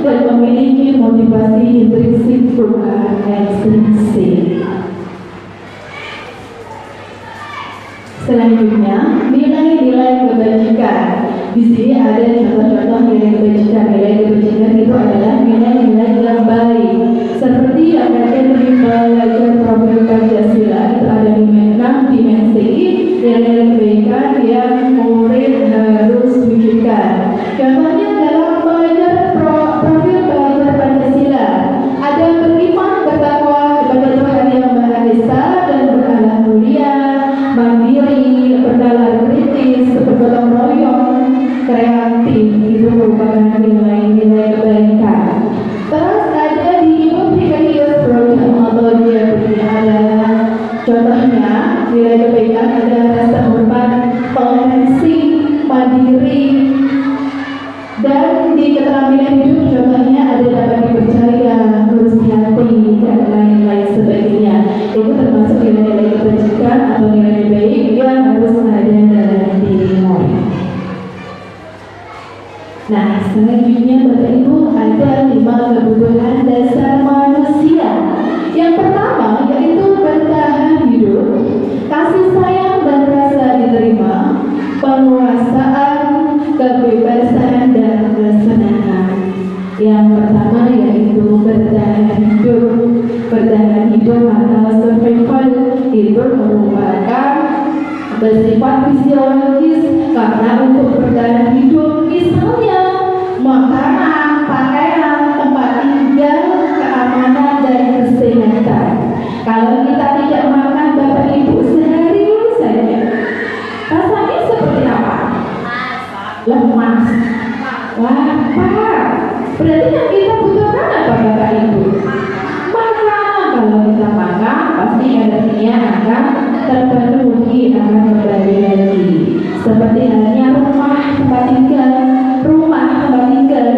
dan memiliki motivasi intrinsik bukan ekstrinsik. Selanjutnya, nilai-nilai kebajikan. Di sini ada contoh-contoh nilai kebajikan. Nilai kebajikan itu adalah nilai-nilai yang baik. Seperti yang ada di pelajaran profil Pancasila, itu ada 6 dimensi nilai kebaikan yang murid harus wujudkan. Contohnya dalam pelajaran profil pelajar Pancasila, ada beriman, bertakwa kepada Tuhan Yang Maha Esa dan berakhlak mulia, mandiri, bernalar kritis, bergotong royong, kreatif. Itu merupakan nilai-nilai kebaikan. Terus ada di Ibu Fikrius Program atau dia adalah contohnya nilai kebaikan ada rasa hormat, toleransi, mandiri, dan di keterampilan hidup contohnya ada dapat dipercaya, lurus hati, dan lain-lain sebagainya. Itu termasuk nilai-nilai kebajikan atau nilai baik yang harus ada dalam diri murid. Nah, selanjutnya Bapak Ibu ada 5 kebutuhan dasar manusia. Yang pertama yaitu bertahan hidup, kasih sayang dan rasa diterima, penguasaan, kebebasan dan kesenangan. Yang pertama yaitu bertahan hidup. Bertahan hidup atau survival itu merupakan bersifat fisiologis, karena untuk bertahan hidup misalnya makanan, pakaian, tempat tinggal, keamanan dan kesehatan. Kalau kita tidak makan Bapak Ibu sehari saja, rasanya seperti apa? Lemas, lapar. Berarti yang kita butuhkan apa Bapak Ibu? Makan. Kalau kita makan pasti energinya akan terpenuhi, akan kembali lagi. Seperti halnya rumah tempat tinggal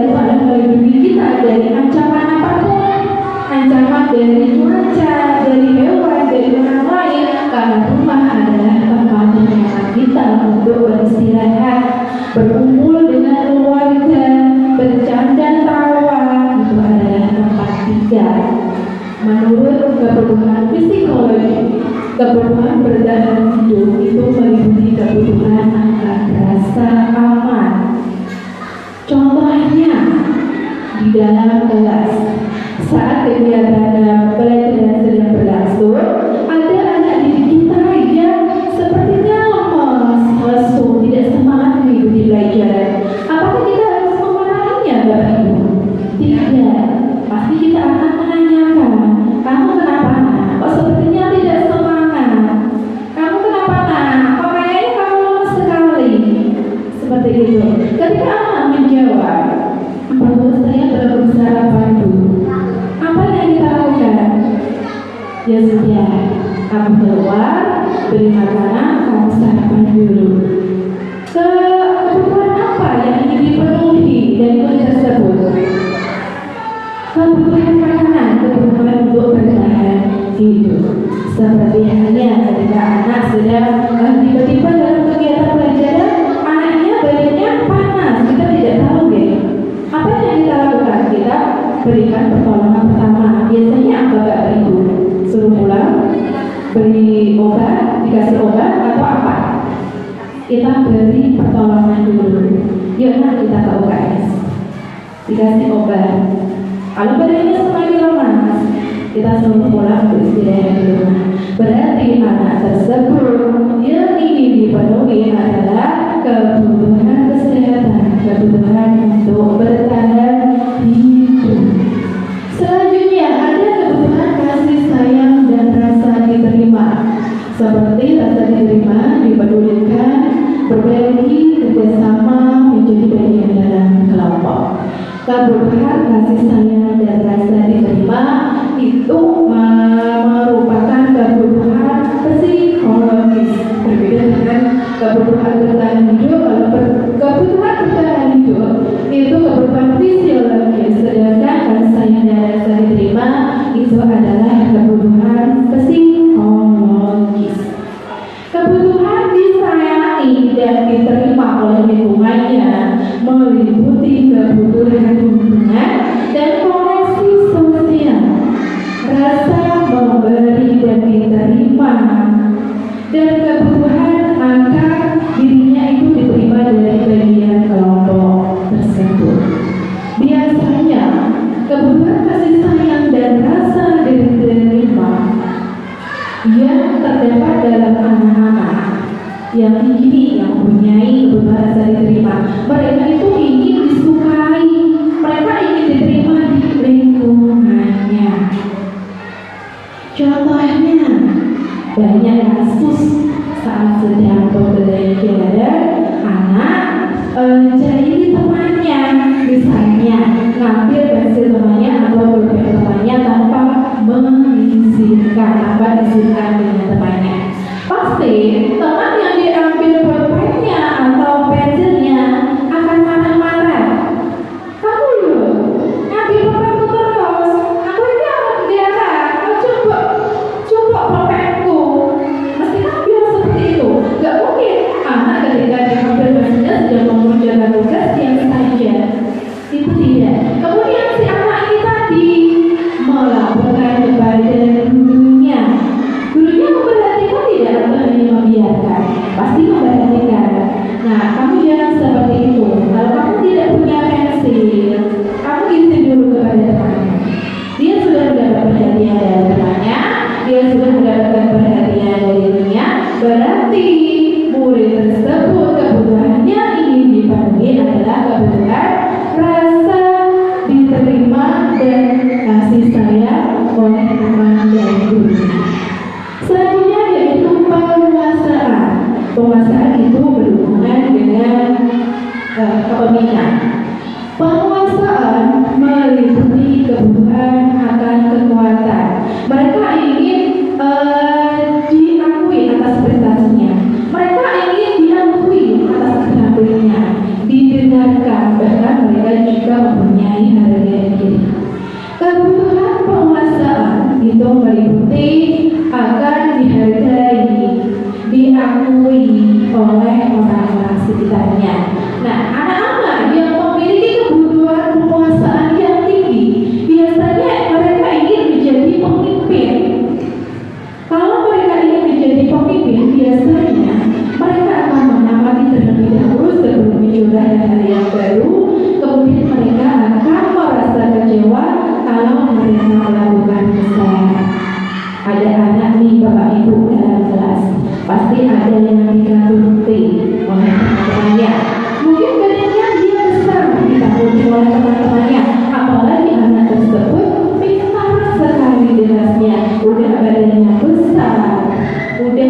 itu Kebutuhan bertahan hidup itu meliputi kebutuhan akan rasa aman. Contohnya, di dalam kelas, saat kegiatan pelajaran sedang berlangsung, ada anak didik kita yang sepertinya lemas, lesu, tidak semangat mengikuti pelajaran. Apakah kita harus memarahinya, Bapak Ibu? Tidak. Pasti kita akan menanyakan, kamu kenapa nak? Kok sepertinya tidak semangat? Kamu kenapa nak? Kok kayaknya kamu lemas sekali? Seperti itu. Ketika anak menjawab, bahwa saya berusaha bantu, apa yang kita lakukan? Ya sudah, kamu keluar, beri makanan, kamu sarapan dulu. Kebutuhan apa yang ingin dipenuhi dari murid tersebut? Kebutuhan makanan, kebutuhan untuk bertahan hidup. Seperti halnya ketika anak sedang tiba-tiba dalam kegiatan pelajaran, anaknya badannya panas, kita tidak tahu deh. Apa yang kita lakukan? Kita berikan pertolongan pertama. Biasanya apa Bapak Ibu? Suruh pulang, beri obat, dikasih obat atau apa? Kita beri pertolongan dulu. Yuk nak kita ke UKS, dikasih obat. Kalau badannya semakin lemas, kita suruh pulang untuk istirahat di rumah. Berarti anak tersebut yang ingin dipenuhi adalah kebutuhan kesehatan, kebutuhan untuk bertahan hidup. Selanjutnya ada kebutuhan kasih sayang dan rasa diterima. Seperti rasa diterima, dipedulikan, berbagi, kerjasama, menjadi bagian dalam kelompok. Kebutuhan kasih sayang dan rasa diterima itu merupakan kebutuhan psikologis, berbeda dengan kebutuhan bertahan hidup. Kalau kebutuhan bertahan hidup itu kebutuhan fisiologis, sedangkan kasih sayang dan rasa diterima itu adalah kebutuhan psikologis. Kebutuhan disayangi dan diterima oleh lingkungannya meliputi kebutuhan hubungan dan koneksi sosial, rasa memberi dan diterima, dan kebutuhan agar dirinya itu diterima dari bagian kelompok tersebut. Biasanya kebutuhan kasih sayang dan rasa diterima yang terdapat dalam anak-anak yang ini yang mempunyai kebutuhan rasa diterima, mereka itu ingin disukai, mereka ingin diterima di lingkungannya. Contohnya, banyak kasus saat sedang pembelajaran anak jahili temannya, misalnya ngambil pensil temannya atau pulpen temannya tanpa mengizinkan, tanpa diizinkan dengan temannya. Pasti teman yang diambil pulpennya atau pensilnya akan marah-marah. Kamu loh, ngambil pulpenku terus, aku ini anak negara, kau coba pulpenku. Mesti kan bilang seperti itu. Gak mungkin anak ketika diambil pensilnya sudah mengerjakan tugas yang saja. Itu tidak. Kemudian si anak ini tadi melaporkan kepada gurunya. Gurunya memperhatikan tidak atau hanya membiarkan? Pasti memperhatikan. Nah, kamu jangan seperti itu. Kalau kamu tidak punya pensil, kamu izin dulu kepada temannya. Dia sudah mendapat perhatian dari temannya, dia sudah mendapatkan perhatian dari gurunya. Berarti murid tersebut kebutuhannya ingin dipenuhi adalah kebutuhan rasa diterima dan kasih sayang oleh teman dan gurunya. Selanjutnya yaitu penguasaan. Penguasaan itu berhubungan dengan kepemimpinan. Penguasaan meliputi kebutuhan akan kekuatan. Mereka ingin diakui atas prestasinya. Mereka ingin diakui atas keterampilannya, didengarkan, bahkan mereka juga mempunyai harga diri. Kebutuhan penguasaan itu meliputi akan dihargai, diakui oleh orang-orang sekitarnya. Nah, anak-anak yang memiliki kebutuhan penguasaan yang tinggi, biasanya mereka ingin menjadi pemimpin. Kalau mereka ingin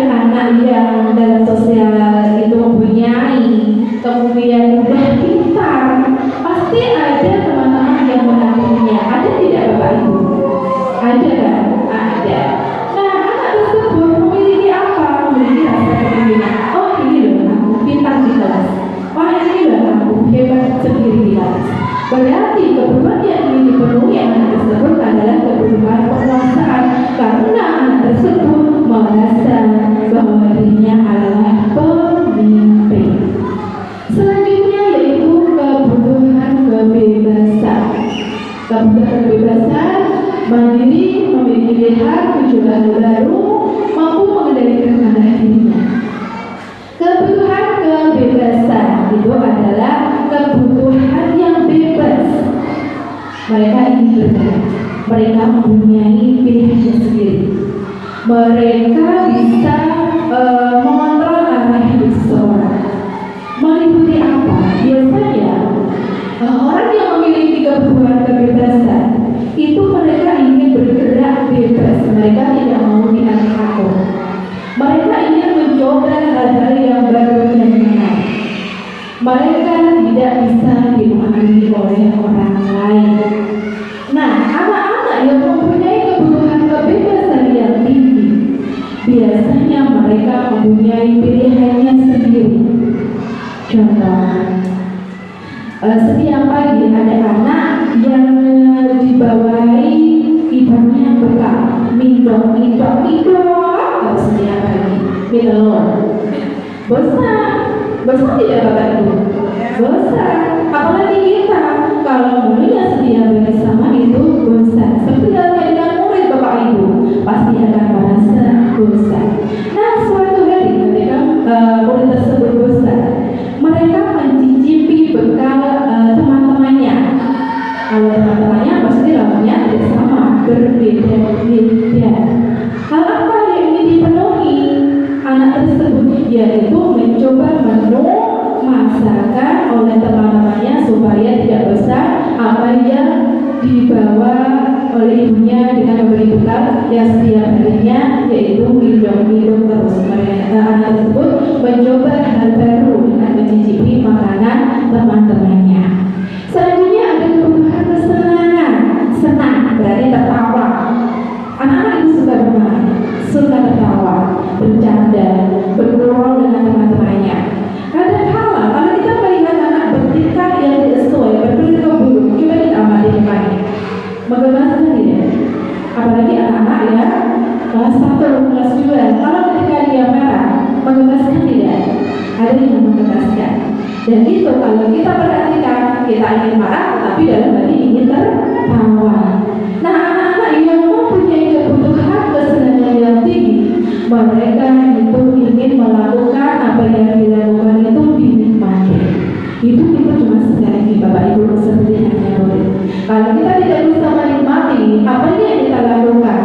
anak yang dalam sosial itu mempunyai, kemudian udah pintar, pasti ada teman-teman yang mengakuinya. Ada tidak Bapak Ibu? Ada kan? Ada. Nah, anak tersebut memiliki apa? Memiliki rasa kepemimpinan. Oh, ini loh aku pintar di kelas. Wah, ini loh aku hebat sendiri di kelas. Berarti kebutuhan yang ingin dipenuhi anak tersebut adalah kebutuhan penguasaan, karena anak tersebut merasa bahwa dirinya adalah pemimpin. Selanjutnya yaitu kebutuhan kebebasan. Kebutuhan kebebasan, mandiri, memiliki pilihan, tujuan baru, mampu mengendalikan marah dirinya. Kebutuhan kebebasan itu adalah kebutuhan yang bebas. Mereka ingin bergerak, mereka mempunyai pilihannya sendiri. Mereka bisa mengontrol arah hidup seseorang. Meliputi apa? Biasanya orang yang memiliki kebutuhan kebebasan itu mereka ingin bergerak bebas. Mereka tidak mau diatur. Mereka ingin mencoba hal-hal yang baru dan menarik. Mereka tidak bisa dipengaruhi oleh orang lain. Nah, anak-anak yang mempunyai kebutuhan kebebasan yang tinggi, biasanya mereka mempunyai pilihannya sendiri. Contoh, setiap pagi ada anak yang dibawahi ibunya bekal, mindong, setiap pagi, mie telur. Bosan tidak Bapak Ibu? Bosan. Apalagi kita, kalau menunya setiap hari sama itu bosan. Seperti halnya dengan murid Bapak Ibu, pasti akan merasa bosan. Nah, suatu hari ketika murid tersebut bosan, mereka mencicipi bekal teman-temannya. Kalau teman-temannya pasti lawannya tidak sama, berbeda-beda. Hal apa yang ingin dipenuhi anak tersebut? Yaitu mencoba menu masakan oleh teman-temannya supaya tidak bosan apa yang dibawa oleh ibunya dengan memberi bekal yang setiap harinya, yaitu minum terus. Anak tersebut mencoba hal baru dengan mencicipi makanan teman-temannya. Selanjutnya ada kebutuhan kesenangan. Senang berarti tertawa. Anak-anak itu suka bermain, suka tertawa, bercanda, bergurau dengan teman-temannya. Kadang-kala kalau kita melihat anak bertingkah yang tidak sesuai, berperilaku buruk, coba kita amati depannya. Menggemaskan tidak? Apalagi anak-anak ya kelas 1, kelas 2, kalau ketika dia marah, menggemaskan tidak? Ada yang menggemaskan. Dan itu kalau kita perhatikan, kita ingin marah, tapi dalam hati ingin tertawa. Nah, anak-anak yang mempunyai kebutuhan kesenangan yang tinggi, mereka itu ingin melakukan apa yang dilakukan itu dinikmati. Hidup itu cuma sekali, Bapak Ibu, seperti hanya boleh. Kalau kita tidak bisa menikmati apa yang kita lakukan,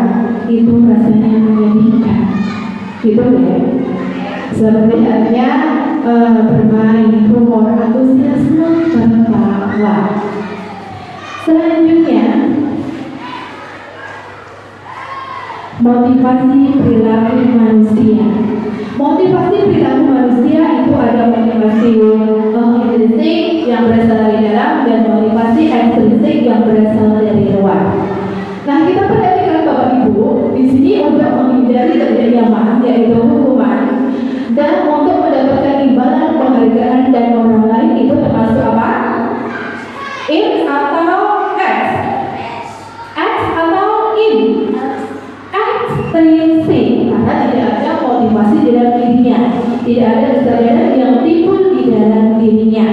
itu rasanya menyedihkan. Gitu ya. Seperti halnya bermain, humor, antusiasme, tertawa. Selanjutnya, motivasi perilaku manusia. Motivasi perilaku manusia itu ada motivasi intrinsik yang berasal dari dalam dan motivasi ekstrinsik yang berasal dari luar. Nah, kita perhatikan Bapak Ibu, di sini untuk menghindari terjadinya maaf, yaitu hukuman, dan untuk mendapatkan imbalan, penghargaan dan orang lain itu termasuk apa? In atau X? X atau in? Ekstrinsik, karena tidak ada motivasi di dalam dirinya, tidak ada kesadaran yang timbul di dalam dirinya.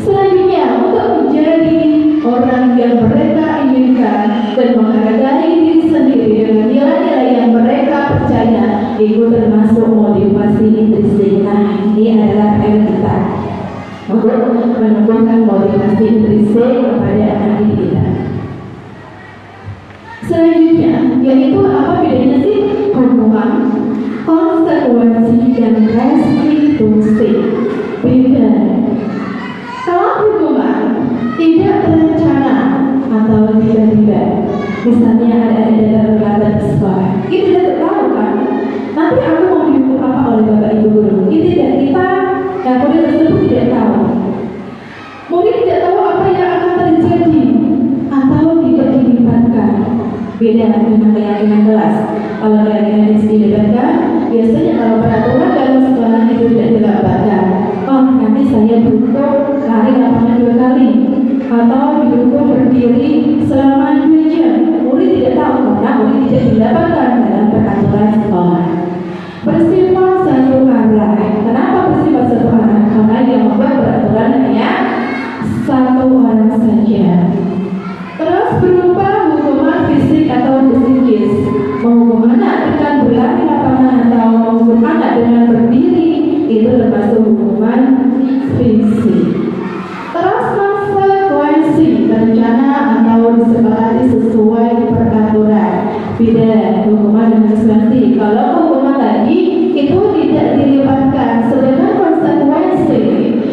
Selanjutnya, untuk menjadi orang yang mereka inginkan dan menghargai diri sendiri dengan nilai-nilai yang mereka percaya, itu termasuk motivasi intrinsik. Nah, ini adalah PR kita untuk menumbuhkan motivasi intrinsik kepada anak didik kita. Selanjutnya, yaitu apa bedanya sih hukuman, konsekuensi, dan restitusi? Beda. Kalau hukuman tidak terencana atau tiba-tiba, misalnya ada data terlambat di sekolah, itu tidak tahu kan? Nanti aku mau dihukum Beda dengan keyakinan kelas. Kalau keyakinan dilibatkan, biasanya kalau peraturan dalam sekolah itu tidak dilakukan. Oh, nanti saya duduk lari lapangan 2 kali atau duduk berdiri selama 2 jam. Murid tidak tahu karena murid tidak dilakukan dalam peraturan sekolah. Bersifat satu arah. Kenapa bersifat satu arah? Karena yang membuat peraturan hanya satu orang saja. Terus berupa hukuman fisik atau psikis. Menghukum anak dengan berlari lapangan atau menghukum anak dengan berdiri itu termasuk hukuman fisik. Terus konsekuensi berencana atau disepakati sesuai peraturan. Beda hukuman dan konsekuensi. Kalau hukuman tadi itu tidak dilibatkan, sedangkan konsekuensi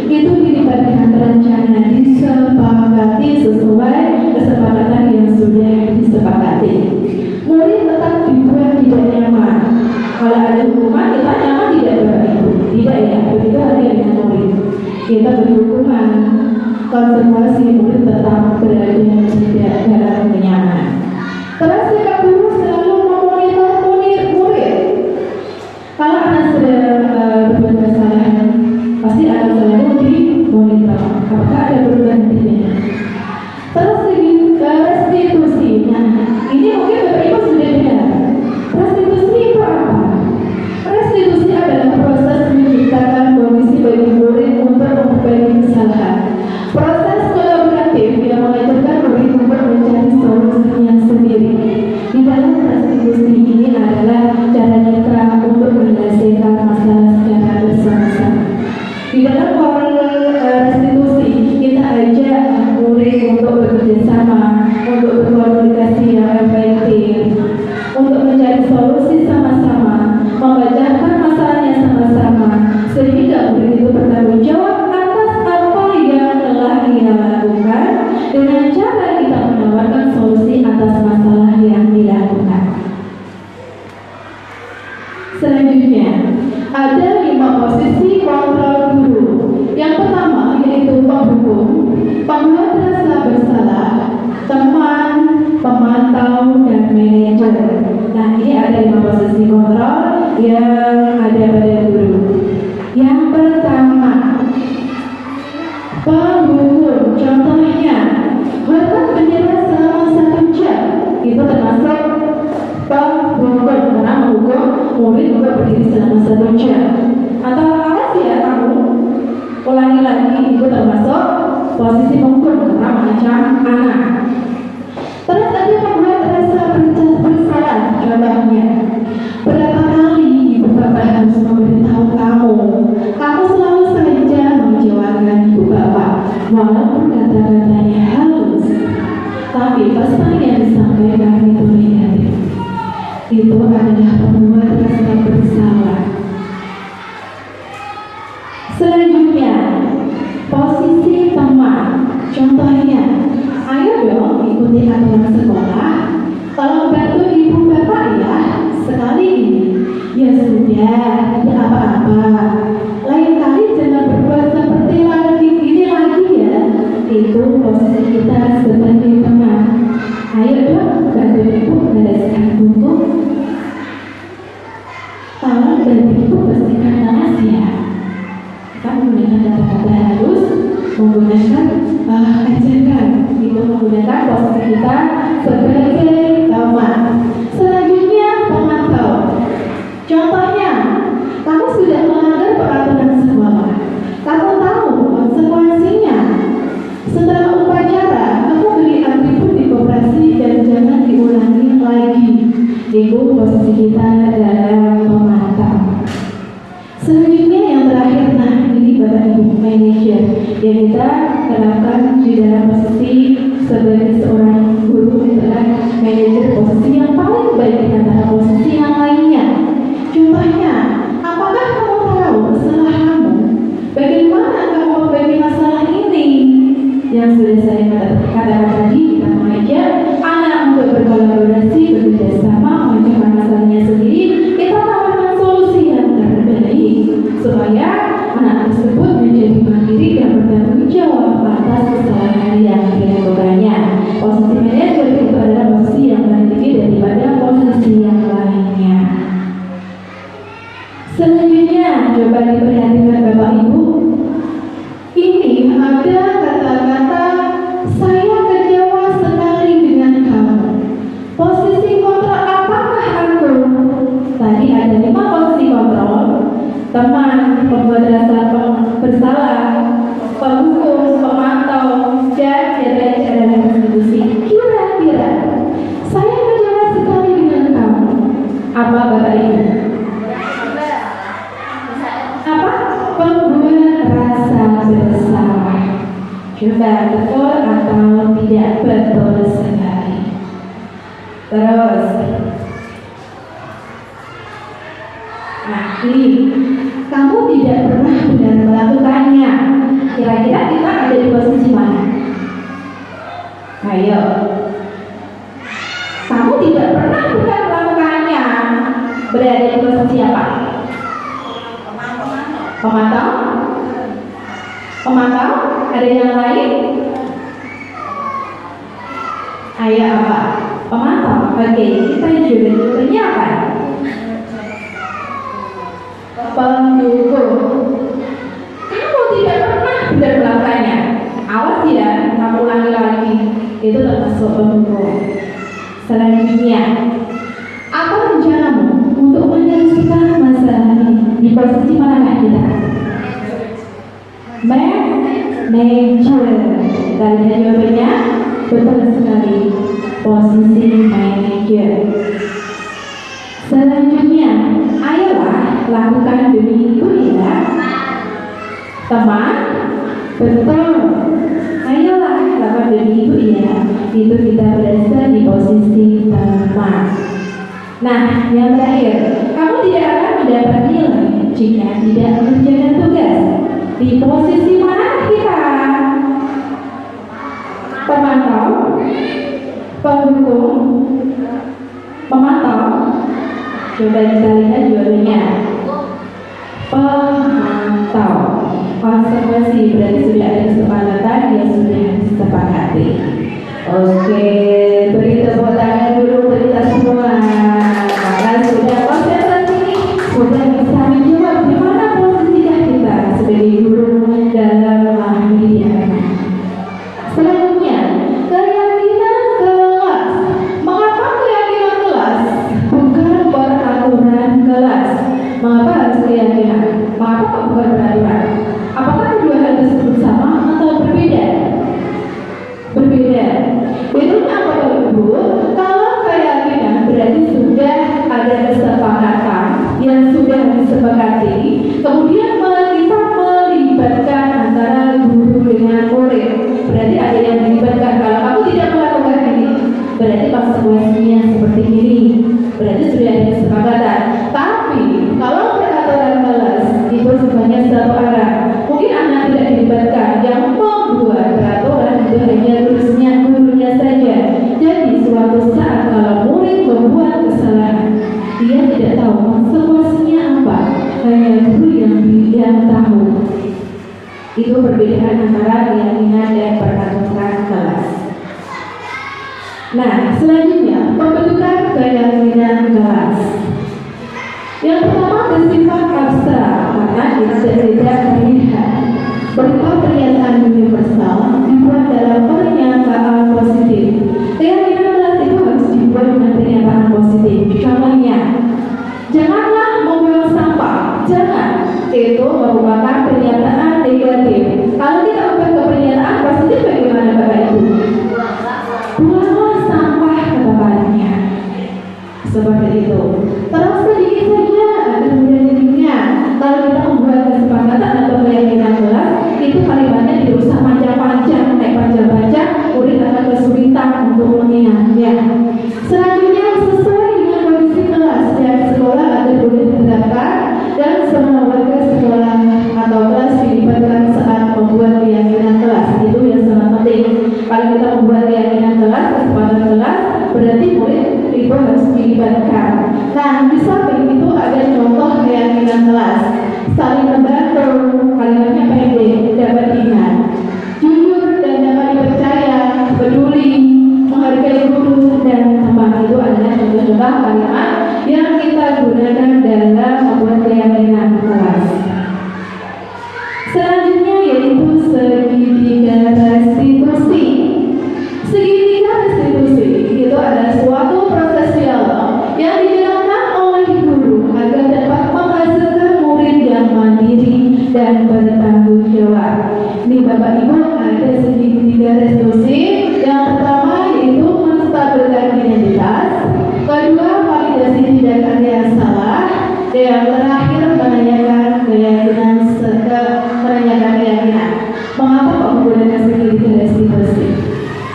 itu dilibatkan rencana, disepakati sesuai kesepakatan yang sudah disepakati. Murid tetap dibuat tidak nyaman. Kalau ada hukuman kita nyaman tidak Bapak Ibu? Tidak ya, begitu halnya dengan murid. Kita berhukuman, konsekuensi murid tetap berada tidak dalam kenyaman. Terus sikap guru selalu memonitor murid. Kalau anak sedang berbuat kesalahan, pasti akan selalu dimonitor. Apakah ada perubahan tidak? Terus restitusi. Nah, ini mungkin Bapak Ibu sudah dengar. Restitusi itu apa? Restitusi adalah proses menciptakan kondisi bagi murid untuk memperbaiki kesalahan. Proses kolaboratif yang mengajarkan murid untuk mencari solusinya sendiri. Di dalam restitusi ini adalah cara kita untuk menyelesaikan masalah secara bersama-sama. Di dalam restitusi kita ajak murid untuk bekerja sama, untuk berkomunikasi yang efektif, untuk mencari solusi sama-sama, membacakan masalahnya sama-sama, sehingga murid itu bertanggung jawab atas apa yang telah ia lakukan dengan cara kita menawarkan solusi atas masalah yang dilakukan. Selanjutnya, ada 5 posisi kontrol guru. Yang pertama yaitu penghukum, pembuat rasa bersalah, teman, pemantau, dan manajer. Nah, ini ada 5 posisi kontrol yang ada pada guru. Yang pertama, penghukum. Contohnya, hormat bendera selama 1 jam. Itu termasuk penghukum karena menghukum murid untuk berdiri selama 1 jam. Atau apa sih ya kamu? Ulangi lagi, itu termasuk posisi penghukum karena mengancam anak. Terus tadi membuat rasa bersalah. Contohnya, berapa kali ibu bapak harus memberitahu kamu selalu saja mengecewakan ibu bapak, walaupun kata-katanya halus, tapi pesan yang disampaikan itu negatif. Itu adalah membuat rasa bersalah. Selanjutnya, posisi teman. Contohnya, ayo dong ikuti aturan sekolah. Kalau bantu ibu bapak ya, sekali ini. Ya sudah, tidak apa-apa. Lain kali jangan berbuat seperti ini lagi ya. Itu posisi kita sebagai teman. Ayo dong bantu ibu bereskan buku. Tolong bantu ibu bersihkan kelas ya. Kita menggunakan kata-kata halus, menggunakan ajakan, itu menggunakan posisi kita sebagai teman. Selanjutnya, pemantau. Contohnya, kamu sudah melanggar peraturan sekolah. Kamu tahu konsekuensinya. Setelah upacara, kamu beri atribut di koperasi dan jangan diulangi lagi. Itu posisi kita dalam pemantau. Selanjutnya yang terakhir, nah ini Bapak Ibu manajer yang kita terapkan di dalam posisi sebagai seorang guru adalah manajer, posisi yang paling baik di antara posisi yang lainnya. Contohnya, apakah kamu tahu masalah kamu? Bagaimana kamu membagi masalah ini? Yang sudah saya katakan tadi, kita mengajak anak untuk berkolaborasi, bekerja sama, menunjukkan masalahnya sendiri. Kita tawarkan solusi yang terbaik supaya anak tersebut menjadi mandiri dan bertanggung jawab atas kesalahan yang dilakukannya. Posisi manajer itu adalah posisi yang paling tinggi Selanjutnya, coba diperhatikan Bapak Ibu. Ini ada kata-kata saya kecewa sekali dengan kamu. Posisi kontrol apakah aku? Tadi ada 5 posisi kontrol. Teman, pembuat rasa bersalah, penghukum, pemantau, dan cadangan konstitusi. Kira-kira saya kecewa sekali dengan kamu. Apa Bapak Ibu? Apa? Pembuat rasa bersalah. Coba betul atau tidak betul sekali. Terus, ini kamu tidak pernah benar melakukannya. Kira-kira kita ada di posisi mana? Ayo. Kamu tidak pernah benar melakukannya. Berada di posisi apa? Pemantau? Pemantau? Ada yang lain? Ayo apa? Pemantau. Oke, kita juga jawabannya apa? Pendukung. Kamu tidak pernah benar melakukannya. Awas ya, kamu ulangi lagi. Itu termasuk pendukung. Selanjutnya, apa rencanamu untuk menyelesaikan masalah ini? Di posisi manakah kita? Manager. Dan jawabannya betul sekali. Posisi manager. Selanjutnya, ayolah lakukan demi itu ya. Teman, betul. Ayolah lakukan demi itu ya. Itu kita berada di posisi teman. Nah, yang terakhir, kamu tidak akan mendapat nilai jika tidak mengerjakan tugas. Di posisi mana kita? Pemantau, pendukung, pemantau. Coba kita lihat jawabannya. Pemantau. Konsekuensi berarti sudah ada kesepakatan yang sudah disepakati. Oke, beri tepuk tangan dulu untuk kita semua. Karena sudah konsentrasi ini, sudah bisa menjawab di mana posisinya kita sebagai guru dalam pendidikan. Selanjutnya, keyakinan kelas. Mengapa keyakinan kelas? Bukan peraturan kelas. Mengapa harus keyakinan? Mengapa bukan peraturan? Apakah kedua hal tersebut sama atau berbeda? Berbeda. Bedanya apa Ibu? Kalau keyakinan berarti sudah ada kesepakatan yang sudah disepakati, kemudian kita melibatkan antara guru dengan murid. Berarti ada yang dilibatkan. Kalau kamu tidak melakukan ini, berarti konsekuensinya seperti ini. Berarti sudah ada kesepakatan. Tapi kalau peraturan kelas itu sebenarnya satu arah, mungkin anak tidak dilibatkan. Yang membuat peraturan itu hanya gurunya saja. Jadi suatu saat kalau murid membuat kesalahan, dia tidak tahu konsekuensinya apa. Hanya guru yang tahu. Itu perbedaan antara keyakinan dan peraturan kelas. Nah, selanjutnya pembentukan keyakinan kelas. Yang pertama bersifat abstrak karena kita tidak terlihat. Berupa pernyataan universal dibuat dalam pernyataan positif. Keyakinan kelas itu harus dibuat dengan pernyataan positif. Contohnya, janganlah membuang sampah. Jangan. Itu merupakan pernyataan negatif. Kalau kita ubah ke pernyataan positif bagaimana Bapak Ibu? Buanglah sampah ke tempatnya. Seperti itu. Terus sedikit saja agar mudah diingat. Kalau kita membuat kesepakatan atau keyakinan kelas, itu kalimatnya tidak usah panjang-panjang, naik panjang-panjang, murid akan kesulitan untuk mengingatnya. Selanjutnya sesuai dengan kondisi kelas dan sekolah agar mudah diterapkan dan semua warga sekolah atau Bapak Ibu ada sedikit 3 resolusi. Yang pertama yaitu menstabilkan identitas, kedua validasi tindakan yang salah, dan yang terakhir menanyakan keyakinan. Mengapa Pak menggunakan segitiga restitusi?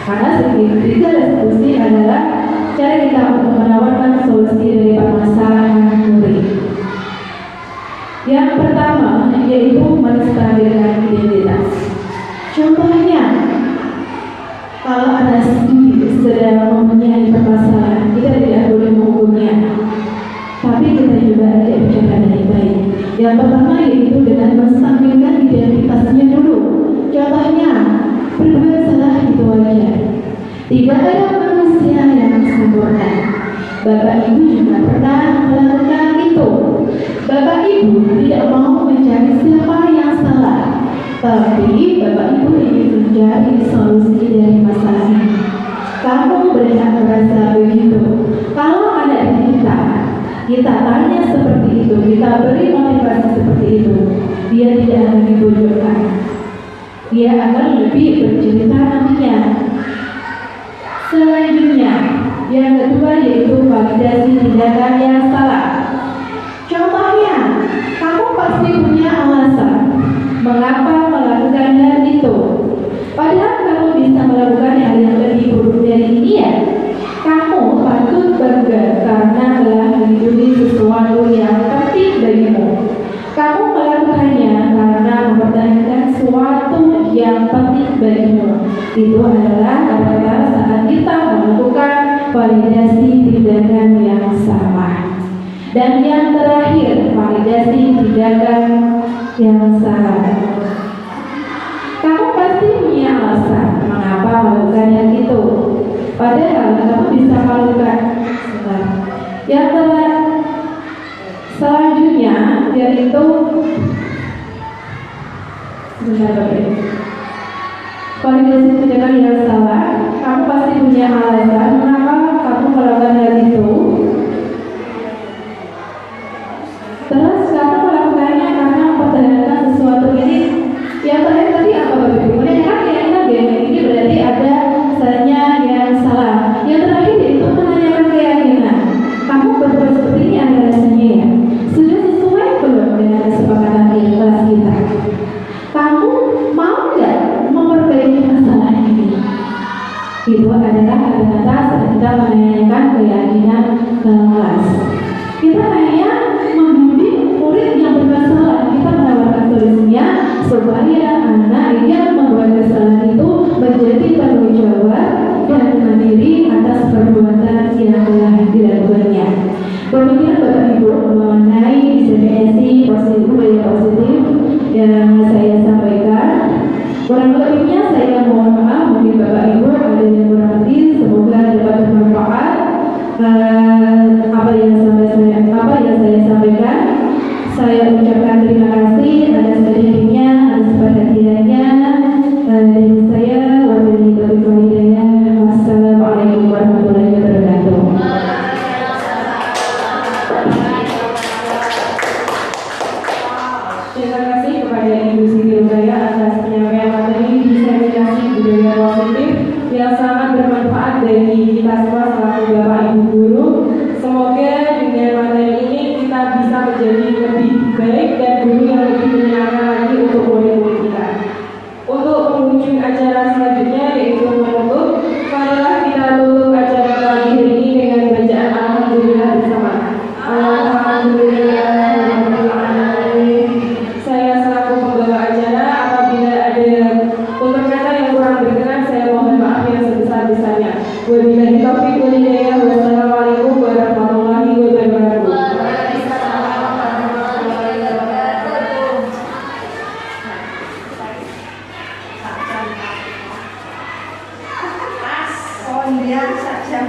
Karena segitiga restitusi adalah cara kita untuk menawarkan solusi dari permasalahan murid. Yang pertama yaitu menstabilkan identitas. Contohnya, kalau ada studi sedang mempunyai permasalahan, kita tidak boleh menghukumnya, tapi kita juga ada bicara dengan baik. Yang pertama yaitu dengan menstabilkan identitasnya dulu. Contohnya, berbuat salah itu wajar. Tidak ada manusia yang sempurna. Bapak Ibu juga pernah melakukan itu. Bapak Ibu tidak mau mencari siapa yang salah, tapi Bapak Ibu ingin mencari solusi dari masalah ini. Kamu berhak merasa begitu. Kalau ada di kita tanya seperti itu, kita beri motivasi seperti itu, dia tidak akan dibojokkan. Dia akan lebih bercerita nantinya. Selanjutnya, yang kedua yaitu validasi tindakan yang salah. Contohnya, kamu pasti punya alasan mengapa melakukan hal itu. Padahal kamu bisa melakukan hal yang lebih buruk dari ini ya. Kamu patut bangga karena telah melindungi sesuatu yang penting bagimu. Kamu melakukannya karena mempertahankan sesuatu yang penting bagimu. Itu adalah kata-kata saat kita melakukan validasi tindakan yang sama. Dan yang terakhir, validasi tindakan yang salah. Kamu pasti punya alasan mengapa melakukan hal itu. Padahal kamu bisa melakukan. Yang selanjutnya yaitu validasi tindakan yang salah. Kamu pasti punya alasan mengapa kamu melakukan hal itu. Terus kamu melakukannya karena mempertahankan sesuatu ini. Yang terakhir tadi apa Bapak Ibu? Menanyakan keyakinan ini berarti ada misalnya yang salah. Yang terakhir itu menanyakan keyakinan. Kamu berbuat seperti ini ada rasanya ya? Sudah sesuai belum dengan kesepakatan di kelas kita? Kamu mau nggak memperbaiki masalah ini? Itu adalah kata-kata saat kita menanyakan keyakinan kelas. Kita hanya membimbing murid yang bermasalah. Kita menawarkan solusinya supaya anak yang membuat kesalahan itu menjadi tanggung jawab dan mandiri atas perbuatan yang telah dilakukannya. Demikian Bapak Ibu mengenai diseminasi positif yang saya sampaikan. Kurang lebihnya saya mohon maaf, mungkin Bapak Ibu ada yang kurang lebih, semoga dapat bermanfaat. Apa yang saya sampaikan, saya ucapkan terima kasih atas hadirnya, atas perhatiannya. Dari saya, wabillahi taufiq wal hidayah. Wassalamualaikum warahmatullahi wabarakatuh. Terima kasih kepada Ibu Siti Udaya atas penyampaian materi diseminasi budaya positif yang sangat bermanfaat bagi kita semua selaku Bapak Ibu guru. Semoga dengan materi ini kita bisa menjadi lebih baik dan guru yang lebih menyenangkan lagi untuk murid-murid kita. Untuk penghujung acara selanjutnya yaitu menutup, marilah kita tutup acara pagi hari ini dengan bacaan Alhamdulillah bersama. Alhamdulillah. Saya selaku pembawa acara, apabila ada tutur kata yang kurang berkenan, saya mohon maaf yang sebesar-besarnya. Wabillahi taufiq wal hidayah. Wassalamualaikum warahmatullahi wabarakatuh. Oh iya, 1 jam.